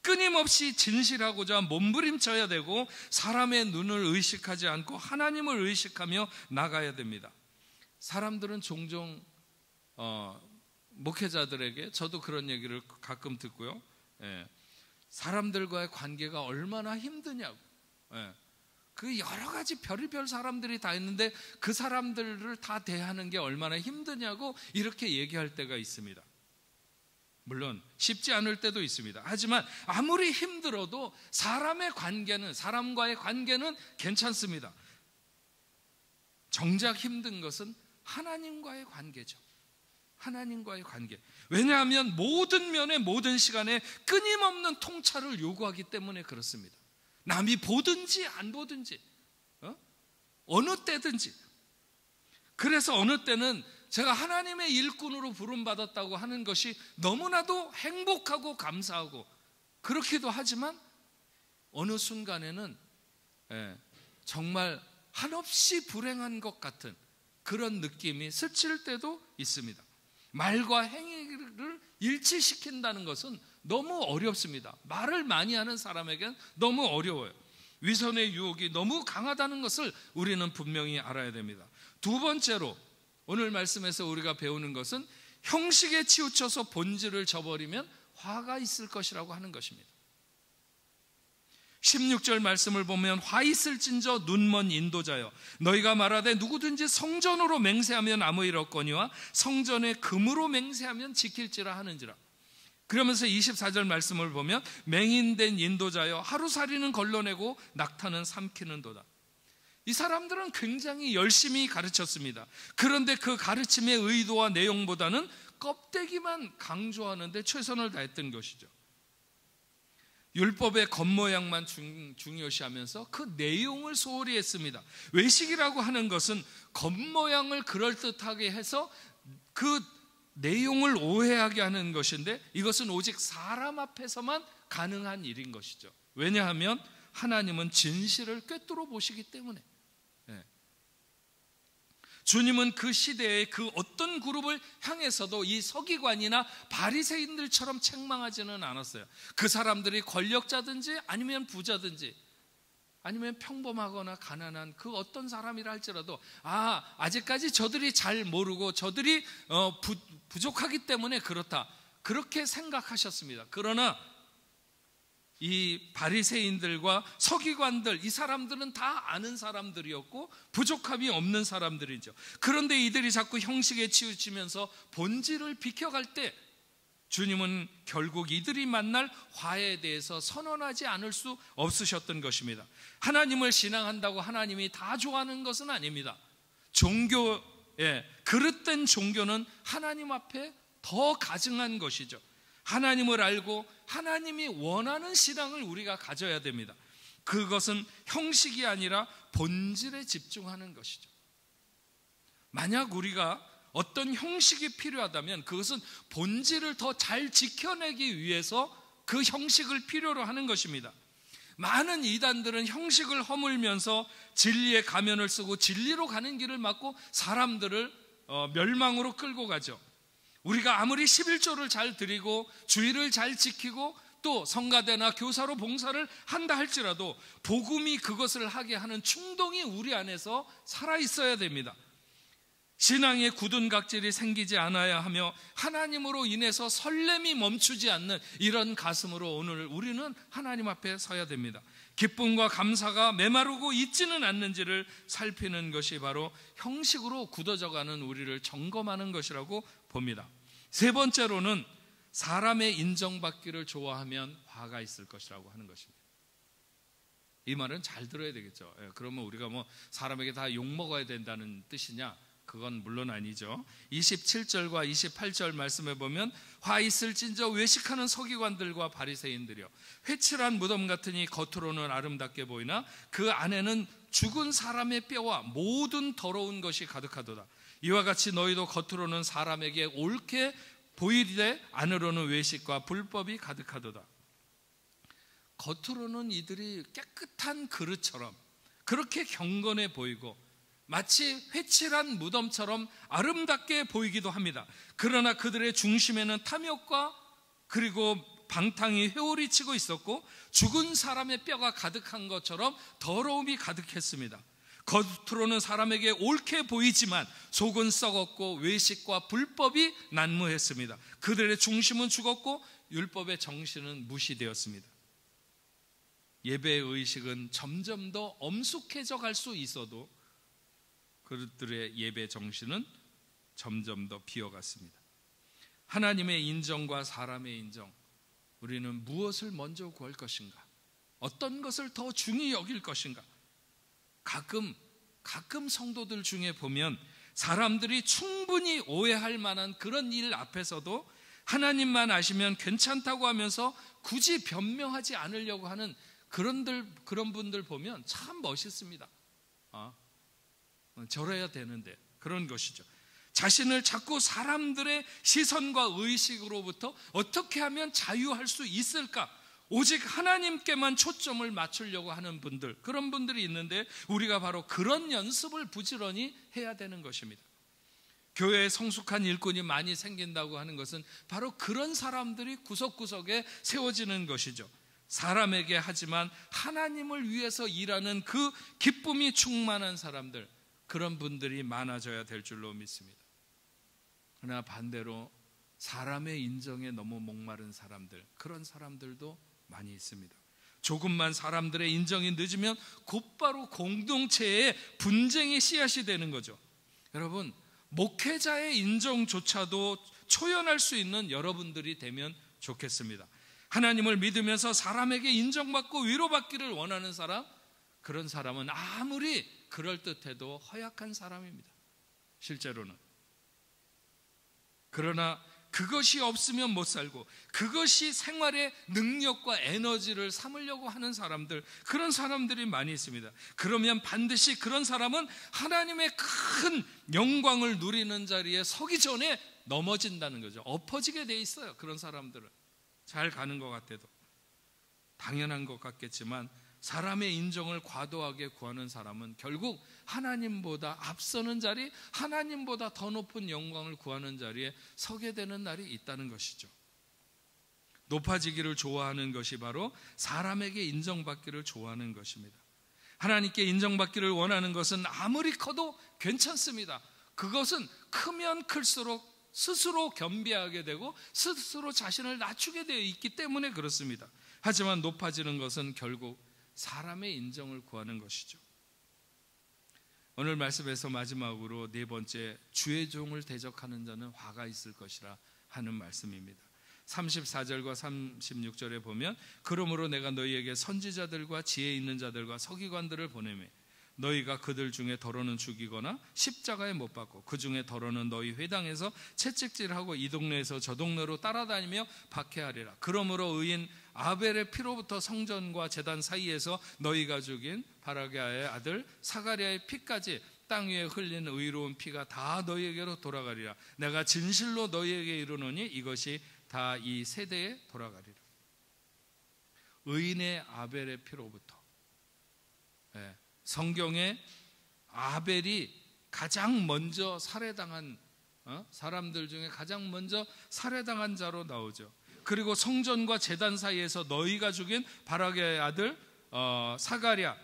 끊임없이 진실하고자 몸부림쳐야 되고 사람의 눈을 의식하지 않고 하나님을 의식하며 나가야 됩니다. 사람들은 종종 목회자들에게, 저도 그런 얘기를 가끔 듣고요, 사람들과의 관계가 얼마나 힘드냐고, 그 여러 가지 별의별 사람들이 다 있는데 그 사람들을 다 대하는 게 얼마나 힘드냐고 이렇게 얘기할 때가 있습니다. 물론 쉽지 않을 때도 있습니다. 하지만 아무리 힘들어도 사람과의 관계는 괜찮습니다. 정작 힘든 것은 하나님과의 관계죠. 하나님과의 관계. 왜냐하면 모든 면에 모든 시간에 끊임없는 통찰을 요구하기 때문에 그렇습니다. 남이 보든지 안 보든지, 어느 때든지. 그래서 어느 때는 제가 하나님의 일꾼으로 부름받았다고 하는 것이 너무나도 행복하고 감사하고 그렇기도 하지만 어느 순간에는 정말 한없이 불행한 것 같은 그런 느낌이 스칠 때도 있습니다. 말과 행위를 일치시킨다는 것은 너무 어렵습니다. 말을 많이 하는 사람에겐 너무 어려워요. 위선의 유혹이 너무 강하다는 것을 우리는 분명히 알아야 됩니다. 두 번째로 오늘 말씀에서 우리가 배우는 것은 형식에 치우쳐서 본질을 저버리면 화가 있을 것이라고 하는 것입니다. 16절 말씀을 보면 화 있을진저 눈먼 인도자여, 너희가 말하되 누구든지 성전으로 맹세하면 아무 일 없거니와 성전에 금으로 맹세하면 지킬지라 하는지라. 그러면서 24절 말씀을 보면 맹인된 인도자여, 하루살이는 걸러내고 낙타는 삼키는도다. 이 사람들은 굉장히 열심히 가르쳤습니다. 그런데 그 가르침의 의도와 내용보다는 껍데기만 강조하는 데 최선을 다했던 것이죠. 율법의 겉모양만 중요시하면서 그 내용을 소홀히 했습니다. 외식이라고 하는 것은 겉모양을 그럴듯하게 해서 그 내용을 오해하게 하는 것인데, 이것은 오직 사람 앞에서만 가능한 일인 것이죠. 왜냐하면 하나님은 진실을 꿰뚫어 보시기 때문에. 주님은 그 시대의 그 어떤 그룹을 향해서도 이 서기관이나 바리새인들처럼 책망하지는 않았어요. 그 사람들이 권력자든지 아니면 부자든지 아니면 평범하거나 가난한 그 어떤 사람이라 할지라도 아직까지 저들이 잘 모르고 저들이 부족하기 때문에 그렇다, 그렇게 생각하셨습니다. 그러나 이 바리새인들과 서기관들, 이 사람들은 다 아는 사람들이었고 부족함이 없는 사람들이죠. 그런데 이들이 자꾸 형식에 치우치면서 본질을 비켜갈 때 주님은 결국 이들이 만날 화해에 대해서 선언하지 않을 수 없으셨던 것입니다. 하나님을 신앙한다고 하나님이 다 좋아하는 것은 아닙니다. 그릇된 종교는 하나님 앞에 더 가증한 것이죠. 하나님을 알고 하나님이 원하는 신앙을 우리가 가져야 됩니다. 그것은 형식이 아니라 본질에 집중하는 것이죠. 만약 우리가 어떤 형식이 필요하다면 그것은 본질을 더 잘 지켜내기 위해서 그 형식을 필요로 하는 것입니다. 많은 이단들은 형식을 허물면서 진리의 가면을 쓰고 진리로 가는 길을 막고 사람들을 멸망으로 끌고 가죠. 우리가 아무리 11조를 잘 드리고 주의를 잘 지키고 또 성가대나 교사로 봉사를 한다 할지라도 복음이 그것을 하게 하는 충동이 우리 안에서 살아있어야 됩니다. 신앙의 굳은 각질이 생기지 않아야 하며 하나님으로 인해서 설렘이 멈추지 않는 이런 가슴으로 오늘 우리는 하나님 앞에 서야 됩니다. 기쁨과 감사가 메마르고 있지는 않는지를 살피는 것이 바로 형식으로 굳어져가는 우리를 점검하는 것이라고 봅니다. 세 번째로는 사람의 인정받기를 좋아하면 화가 있을 것이라고 하는 것입니다. 이 말은 잘 들어야 되겠죠. 그러면 우리가 뭐 사람에게 다 욕먹어야 된다는 뜻이냐? 그건 물론 아니죠. 27절과 28절 말씀에 보면 화 있을진저 외식하는 서기관들과 바리새인들이여 회칠한 무덤 같으니 겉으로는 아름답게 보이나 그 안에는 죽은 사람의 뼈와 모든 더러운 것이 가득하도다. 이와 같이 너희도 겉으로는 사람에게 옳게 보이되 안으로는 외식과 불법이 가득하도다. 겉으로는 이들이 깨끗한 그릇처럼 그렇게 경건해 보이고 마치 회칠한 무덤처럼 아름답게 보이기도 합니다. 그러나 그들의 중심에는 탐욕과 그리고 방탕이 회오리 치고 있었고 죽은 사람의 뼈가 가득한 것처럼 더러움이 가득했습니다. 겉으로는 사람에게 옳게 보이지만 속은 썩었고 외식과 불법이 난무했습니다. 그들의 중심은 죽었고 율법의 정신은 무시되었습니다. 예배의 의식은 점점 더 엄숙해져 갈 수 있어도 그들의 예배 정신은 점점 더 비어갔습니다. 하나님의 인정과 사람의 인정, 우리는 무엇을 먼저 구할 것인가? 어떤 것을 더 중히 여길 것인가? 가끔 성도들 중에 보면 사람들이 충분히 오해할 만한 그런 일 앞에서도 하나님만 아시면 괜찮다고 하면서 굳이 변명하지 않으려고 하는 그런 분들 보면 참 멋있습니다. 저래야 되는데 그런 것이죠. 자신을 자꾸 사람들의 시선과 의식으로부터 어떻게 하면 자유할 수 있을까? 오직 하나님께만 초점을 맞추려고 하는 분들, 그런 분들이 있는데 우리가 바로 그런 연습을 부지런히 해야 되는 것입니다. 교회에 성숙한 일꾼이 많이 생긴다고 하는 것은 바로 그런 사람들이 구석구석에 세워지는 것이죠. 사람에게 하지만 하나님을 위해서 일하는 그 기쁨이 충만한 사람들, 그런 분들이 많아져야 될 줄로 믿습니다. 그러나 반대로 사람의 인정에 너무 목마른 사람들, 그런 사람들도 많이 있습니다. 조금만 사람들의 인정이 늦으면 곧바로 공동체에 분쟁의 씨앗이 되는 거죠. 여러분, 목회자의 인정조차도 초연할 수 있는 여러분들이 되면 좋겠습니다. 하나님을 믿으면서 사람에게 인정받고 위로받기를 원하는 사람, 그런 사람은 아무리 그럴듯해도 허약한 사람입니다. 실제로는. 그러나 그것이 없으면 못 살고 그것이 생활의 능력과 에너지를 삼으려고 하는 사람들, 그런 사람들이 많이 있습니다. 그러면 반드시 그런 사람은 하나님의 큰 영광을 누리는 자리에 서기 전에 넘어진다는 거죠. 엎어지게 돼 있어요. 그런 사람들은 잘 가는 것 같아도. 당연한 것 같겠지만 사람의 인정을 과도하게 구하는 사람은 결국 하나님보다 앞서는 자리, 하나님보다 더 높은 영광을 구하는 자리에 서게 되는 날이 있다는 것이죠. 높아지기를 좋아하는 것이 바로 사람에게 인정받기를 좋아하는 것입니다. 하나님께 인정받기를 원하는 것은 아무리 커도 괜찮습니다. 그것은 크면 클수록 스스로 겸비하게 되고 스스로 자신을 낮추게 되어 있기 때문에 그렇습니다. 하지만 높아지는 것은 결국 사람의 인정을 구하는 것이죠. 오늘 말씀에서 마지막으로 네 번째, 주의 종을 대적하는 자는 화가 있을 것이라 하는 말씀입니다. 34절과 36절에 보면 그러므로 내가 너희에게 선지자들과 지혜 있는 자들과 서기관들을 보내매 너희가 그들 중에 더러는 죽이거나 십자가에 못 박고 그 중에 더러는 너희 회당에서 채찍질하고 이 동네에서 저 동네로 따라다니며 박해하리라. 그러므로 의인 아벨의 피로부터 성전과 제단 사이에서 너희가 죽인 바라게아의 아들 사가랴의 피까지 땅 위에 흘린 의로운 피가 다 너희에게로 돌아가리라. 내가 진실로 너희에게 이르노니 이것이 다 이 세대에 돌아가리라. 의인의 아벨의 피로부터, 성경에 아벨이 가장 먼저 살해당한 사람들 중에 가장 먼저 살해당한 자로 나오죠. 그리고 성전과 제단 사이에서 너희가 죽인 바라게의 아들 사가랴,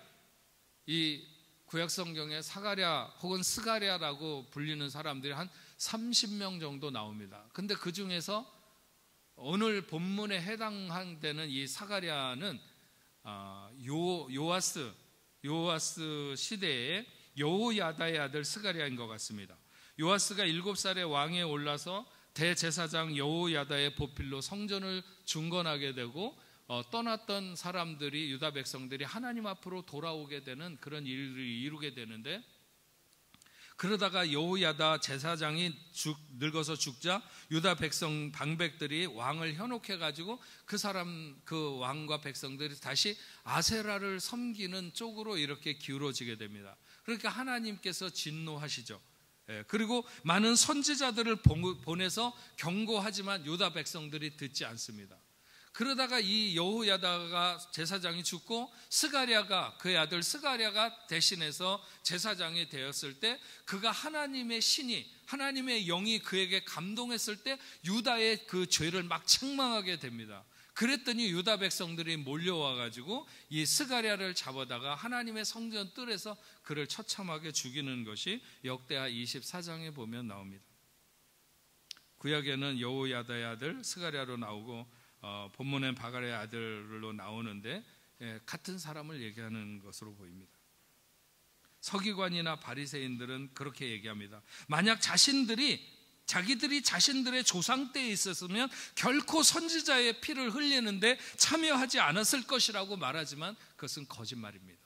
이 구약 성경에 사가랴 혹은 스가랴라고 불리는 사람들이 한 30명 정도 나옵니다. 근데 그 중에서 오늘 본문에 해당되는 이 사가랴는 요아스 시대에 여호야다의 아들 스가랴인 것 같습니다. 요아스가 7살에 왕에 올라서 대제사장 여호야다의 보필로 성전을 중건하게 되고 떠났던 사람들이, 유다 백성들이 하나님 앞으로 돌아오게 되는 그런 일을 이루게 되는데, 그러다가 여호야다 제사장이 늙어서 죽자 유다 백성 방백들이 왕을 현혹해 가지고 그 왕과 백성들이 다시 아세라를 섬기는 쪽으로 이렇게 기울어지게 됩니다. 그러니까 하나님께서 진노하시죠. 그리고 많은 선지자들을 보내서 경고하지만 유다 백성들이 듣지 않습니다. 그러다가 이 여호야다가 제사장이 죽고 스가랴가, 그의 아들 스가랴가 대신해서 제사장이 되었을 때, 그가 하나님의 신이, 하나님의 영이 그에게 감동했을 때 유다의 그 죄를 막 책망하게 됩니다. 그랬더니 유다 백성들이 몰려와 가지고 이 스가랴를 잡아다가 하나님의 성전 뜰에서 그를 처참하게 죽이는 것이 역대하 24장에 보면 나옵니다. 구약에는 여호야다의 아들 스가랴로 나오고 본문엔 바갈의 아들로 나오는데 같은 사람을 얘기하는 것으로 보입니다. 서기관이나 바리새인들은 그렇게 얘기합니다. 만약 자기들이 자신들의 조상 때에 있었으면 결코 선지자의 피를 흘리는데 참여하지 않았을 것이라고 말하지만 그것은 거짓말입니다.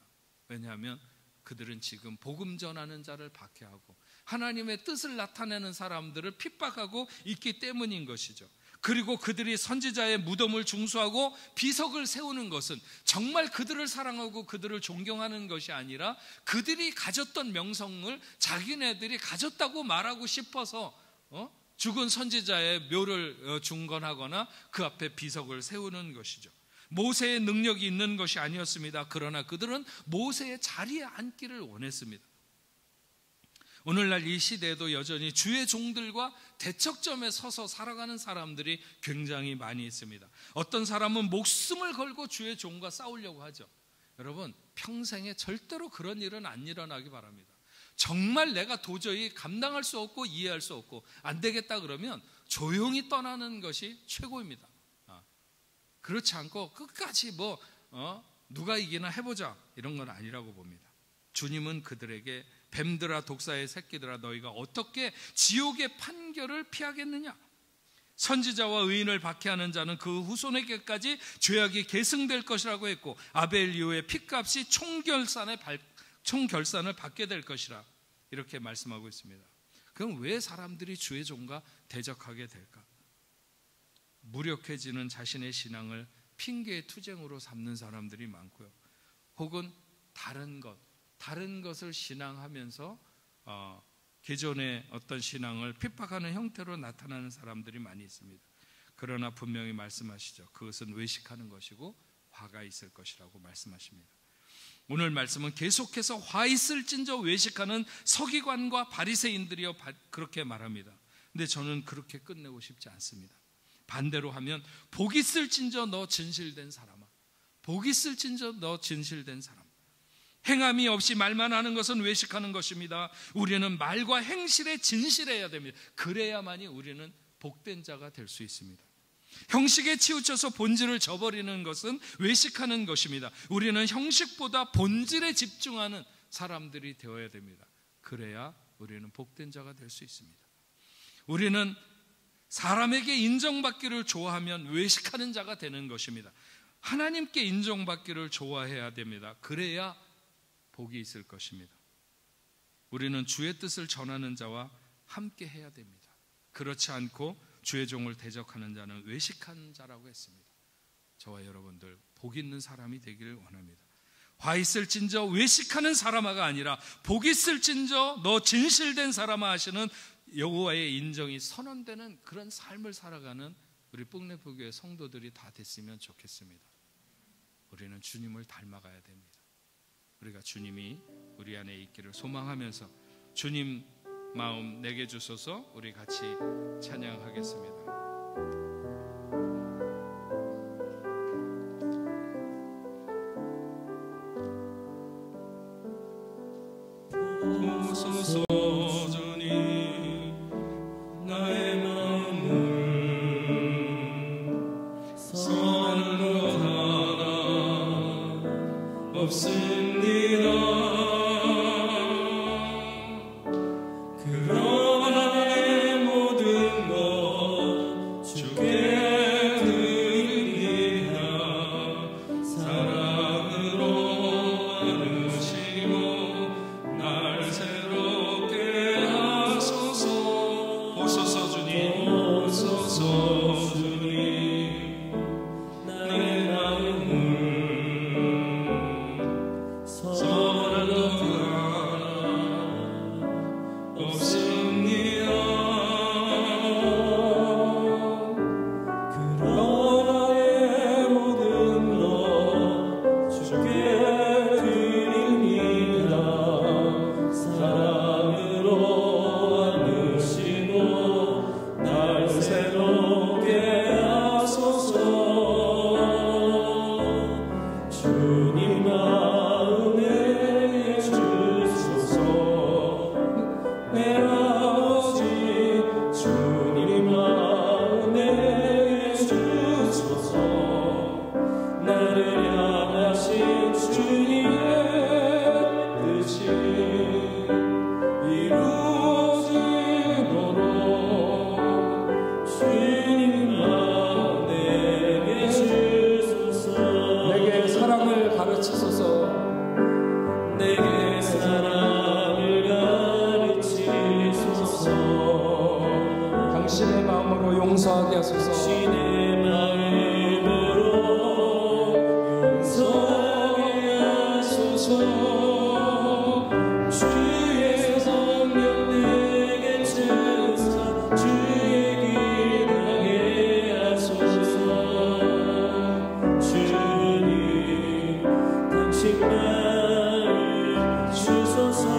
왜냐하면 그들은 지금 복음 전하는 자를 박해하고 하나님의 뜻을 나타내는 사람들을 핍박하고 있기 때문인 것이죠. 그리고 그들이 선지자의 무덤을 중수하고 비석을 세우는 것은 정말 그들을 사랑하고 그들을 존경하는 것이 아니라 그들이 가졌던 명성을 자기네들이 가졌다고 말하고 싶어서 죽은 선지자의 묘를 중건하거나 그 앞에 비석을 세우는 것이죠. 모세의 능력이 있는 것이 아니었습니다. 그러나 그들은 모세의 자리에 앉기를 원했습니다. 오늘날 이 시대에도 여전히 주의 종들과 대척점에 서서 살아가는 사람들이 굉장히 많이 있습니다. 어떤 사람은 목숨을 걸고 주의 종과 싸우려고 하죠. 여러분, 평생에 절대로 그런 일은 안 일어나기 바랍니다. 정말 내가 도저히 감당할 수 없고 이해할 수 없고 안 되겠다 그러면 조용히 떠나는 것이 최고입니다. 그렇지 않고 끝까지 누가 이기나 해보자 이런 건 아니라고 봅니다. 주님은 그들에게 뱀들아 독사의 새끼들아 너희가 어떻게 지옥의 판결을 피하겠느냐? 선지자와 의인을 박해하는 자는 그 후손에게까지 죄악이 계승될 것이라고 했고 아벨 이후의 핏값이 총결산을 받게 될 것이라 이렇게 말씀하고 있습니다. 그럼 왜 사람들이 주의 종과 대적하게 될까? 무력해지는 자신의 신앙을 핑계의 투쟁으로 삼는 사람들이 많고요. 혹은 다른 것을 신앙하면서 기존의 어떤 신앙을 핍박하는 형태로 나타나는 사람들이 많이 있습니다. 그러나 분명히 말씀하시죠. 그것은 외식하는 것이고 화가 있을 것이라고 말씀하십니다. 오늘 말씀은 계속해서 화 있을진저 외식하는 서기관과 바리새인들이여 그렇게 말합니다. 근데 저는 그렇게 끝내고 싶지 않습니다. 반대로 하면 복 있을진저 너 진실된 사람아, 복 있을진저 너 진실된 사람. 행함이 없이 말만 하는 것은 외식하는 것입니다. 우리는 말과 행실에 진실해야 됩니다. 그래야만이 우리는 복된 자가 될 수 있습니다. 형식에 치우쳐서 본질을 저버리는 것은 외식하는 것입니다. 우리는 형식보다 본질에 집중하는 사람들이 되어야 됩니다. 그래야 우리는 복된 자가 될 수 있습니다. 우리는 사람에게 인정받기를 좋아하면 외식하는 자가 되는 것입니다. 하나님께 인정받기를 좋아해야 됩니다. 그래야 복이 있을 것입니다. 우리는 주의 뜻을 전하는 자와 함께 해야 됩니다. 그렇지 않고 주의 종을 대적하는 자는 외식한 자라고 했습니다. 저와 여러분들 복 있는 사람이 되기를 원합니다. 화 있을진저 외식하는 사람아가 아니라 복 있을진저 너 진실된 사람아 하시는 여호와의 인정이 선언되는 그런 삶을 살아가는 우리 뽕래포교회 성도들이 다 됐으면 좋겠습니다. 우리는 주님을 닮아가야 됩니다. 우리가 주님이 우리 안에 있기를 소망하면서 주님 마음 내게 주소서 우리 같이 찬양하겠습니다. 보소서 주님 나의 마음을 선한 것 하나 없습니다.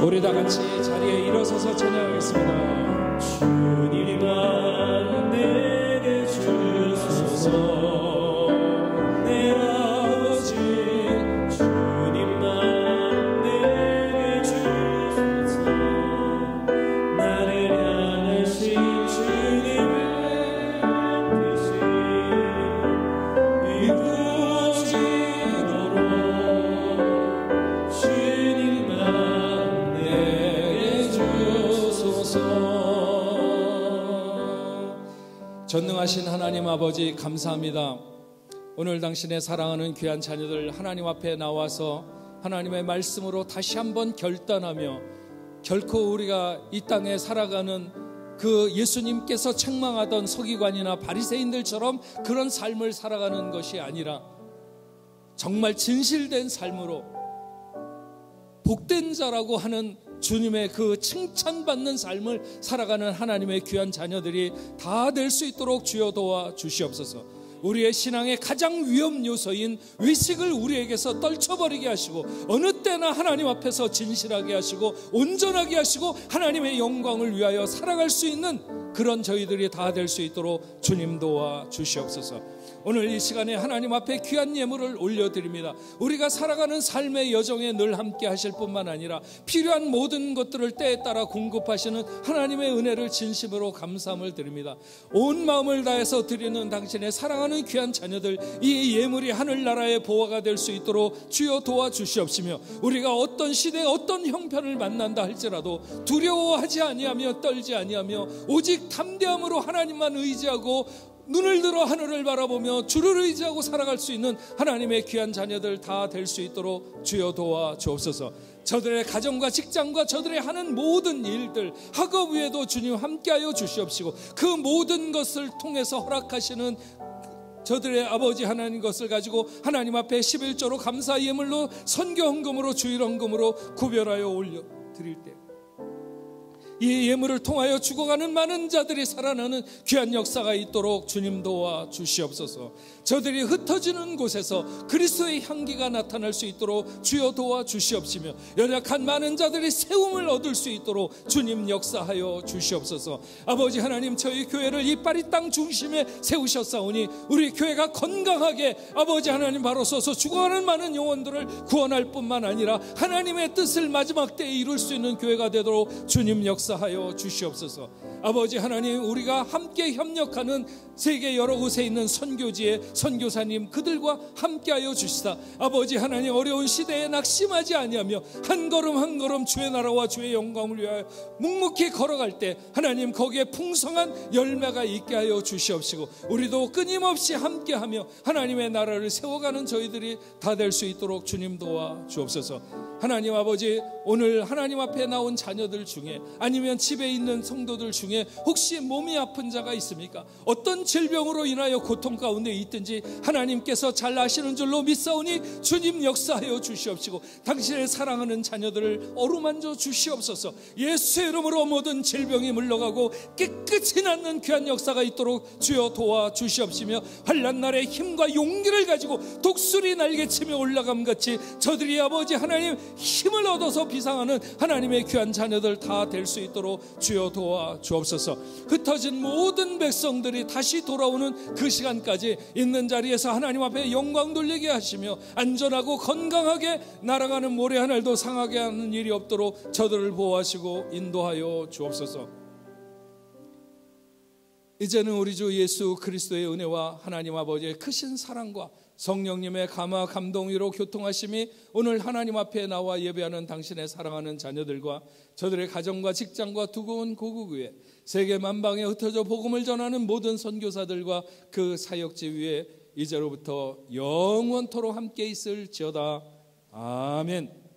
우리 다 같이 자리에 일어서서 찬양하겠습니다. 주님만 내게 주소서 내 아버지 주님만 내게 주소서 나를 향하신 주님의 뜻이 이루어지도록 주님만 내게 주소서. 전능하신 하나님 아버지 감사합니다. 오늘 당신의 사랑하는 귀한 자녀들 하나님 앞에 나와서 하나님의 말씀으로 다시 한번 결단하며 결코 우리가 이 땅에 살아가는 그 예수님께서 책망하던 서기관이나 바리새인들처럼 그런 삶을 살아가는 것이 아니라 정말 진실된 삶으로 복된 자라고 하는 주님의 그 칭찬받는 삶을 살아가는 하나님의 귀한 자녀들이 다 될 수 있도록 주여 도와 주시옵소서. 우리의 신앙의 가장 위험 요소인 외식을 우리에게서 떨쳐버리게 하시고 어느 때나 하나님 앞에서 진실하게 하시고 온전하게 하시고 하나님의 영광을 위하여 살아갈 수 있는 그런 저희들이 다 될 수 있도록 주님 도와 주시옵소서. 오늘 이 시간에 하나님 앞에 귀한 예물을 올려드립니다. 우리가 살아가는 삶의 여정에 늘 함께 하실 뿐만 아니라 필요한 모든 것들을 때에 따라 공급하시는 하나님의 은혜를 진심으로 감사함을 드립니다. 온 마음을 다해서 드리는 당신의 사랑하는 귀한 자녀들, 이 예물이 하늘나라의 보화가 될 수 있도록 주여 도와주시옵시며, 우리가 어떤 시대 어떤 형편을 만난다 할지라도 두려워하지 아니하며 떨지 아니하며 오직 담대함으로 하나님만 의지하고 눈을 들어 하늘을 바라보며 주를 의지하고 살아갈 수 있는 하나님의 귀한 자녀들 다 될 수 있도록 주여 도와주옵소서. 저들의 가정과 직장과 저들의 하는 모든 일들, 학업 위에도 주님 함께하여 주시옵시고, 그 모든 것을 통해서 허락하시는 저들의 아버지 하나님 것을 가지고 하나님 앞에 11조로 감사 예물로 선교 헌금으로 주일 헌금으로 구별하여 올려 드릴 때, 이 예물을 통하여 죽어가는 많은 자들이 살아나는 귀한 역사가 있도록 주님 도와 주시옵소서. 저들이 흩어지는 곳에서 그리스도의 향기가 나타날 수 있도록 주여 도와 주시옵시며, 연약한 많은 자들이 세움을 얻을 수 있도록 주님 역사하여 주시옵소서. 아버지 하나님, 저희 교회를 이 파리 땅 중심에 세우셨사오니 우리 교회가 건강하게 아버지 하나님 바로 서서 죽어가는 많은 영혼들을 구원할 뿐만 아니라 하나님의 뜻을 마지막 때에 이룰 수 있는 교회가 되도록 주님 역사하여 주시옵소서. 아버지 하나님, 우리가 함께 협력하는 세계 여러 곳에 있는 선교지의 선교사님 그들과 함께하여 주시다. 아버지 하나님, 어려운 시대에 낙심하지 아니하며 한 걸음 한 걸음 주의 나라와 주의 영광을 위하여 묵묵히 걸어갈 때 하나님 거기에 풍성한 열매가 있게 하여 주시옵시고, 우리도 끊임없이 함께하며 하나님의 나라를 세워가는 저희들이 다 될 수 있도록 주님 도와 주옵소서. 하나님 아버지, 오늘 하나님 앞에 나온 자녀들 중에 아니면 집에 있는 성도들 중에 혹시 몸이 아픈 자가 있습니까? 어떤 질병으로 인하여 고통 가운데 있든지 하나님께서 잘 아시는 줄로 믿사오니 주님 역사하여 주시옵시고, 당신의 사랑하는 자녀들을 어루만져 주시옵소서. 예수의 이름으로 모든 질병이 물러가고 깨끗이 낫는 귀한 역사가 있도록 주여 도와 주시옵시며, 환난 날에 힘과 용기를 가지고 독수리 날개치며 올라감 같이 저들이 아버지 하나님 힘을 얻어서 비상하는 하나님의 귀한 자녀들 다 될 수 있도록 주여 도와 주옵소서. 흩어진 모든 백성들이 다시 돌아오는 그 시간까지 있는 자리에서 하나님 앞에 영광 돌리게 하시며, 안전하고 건강하게 날아가는 모래 하늘도 상하게 하는 일이 없도록 저들을 보호하시고 인도하여 주옵소서. 이제는 우리 주 예수 그리스도의 은혜와 하나님 아버지의 크신 사랑과 성령님의 감화 감동 위로 교통하심이 오늘 하나님 앞에 나와 예배하는 당신의 사랑하는 자녀들과 저들의 가정과 직장과 두고 온 고국 위에 세계 만방에 흩어져 복음을 전하는 모든 선교사들과 그 사역지 위에 이제로부터 영원토록 함께 있을지어다. 아멘.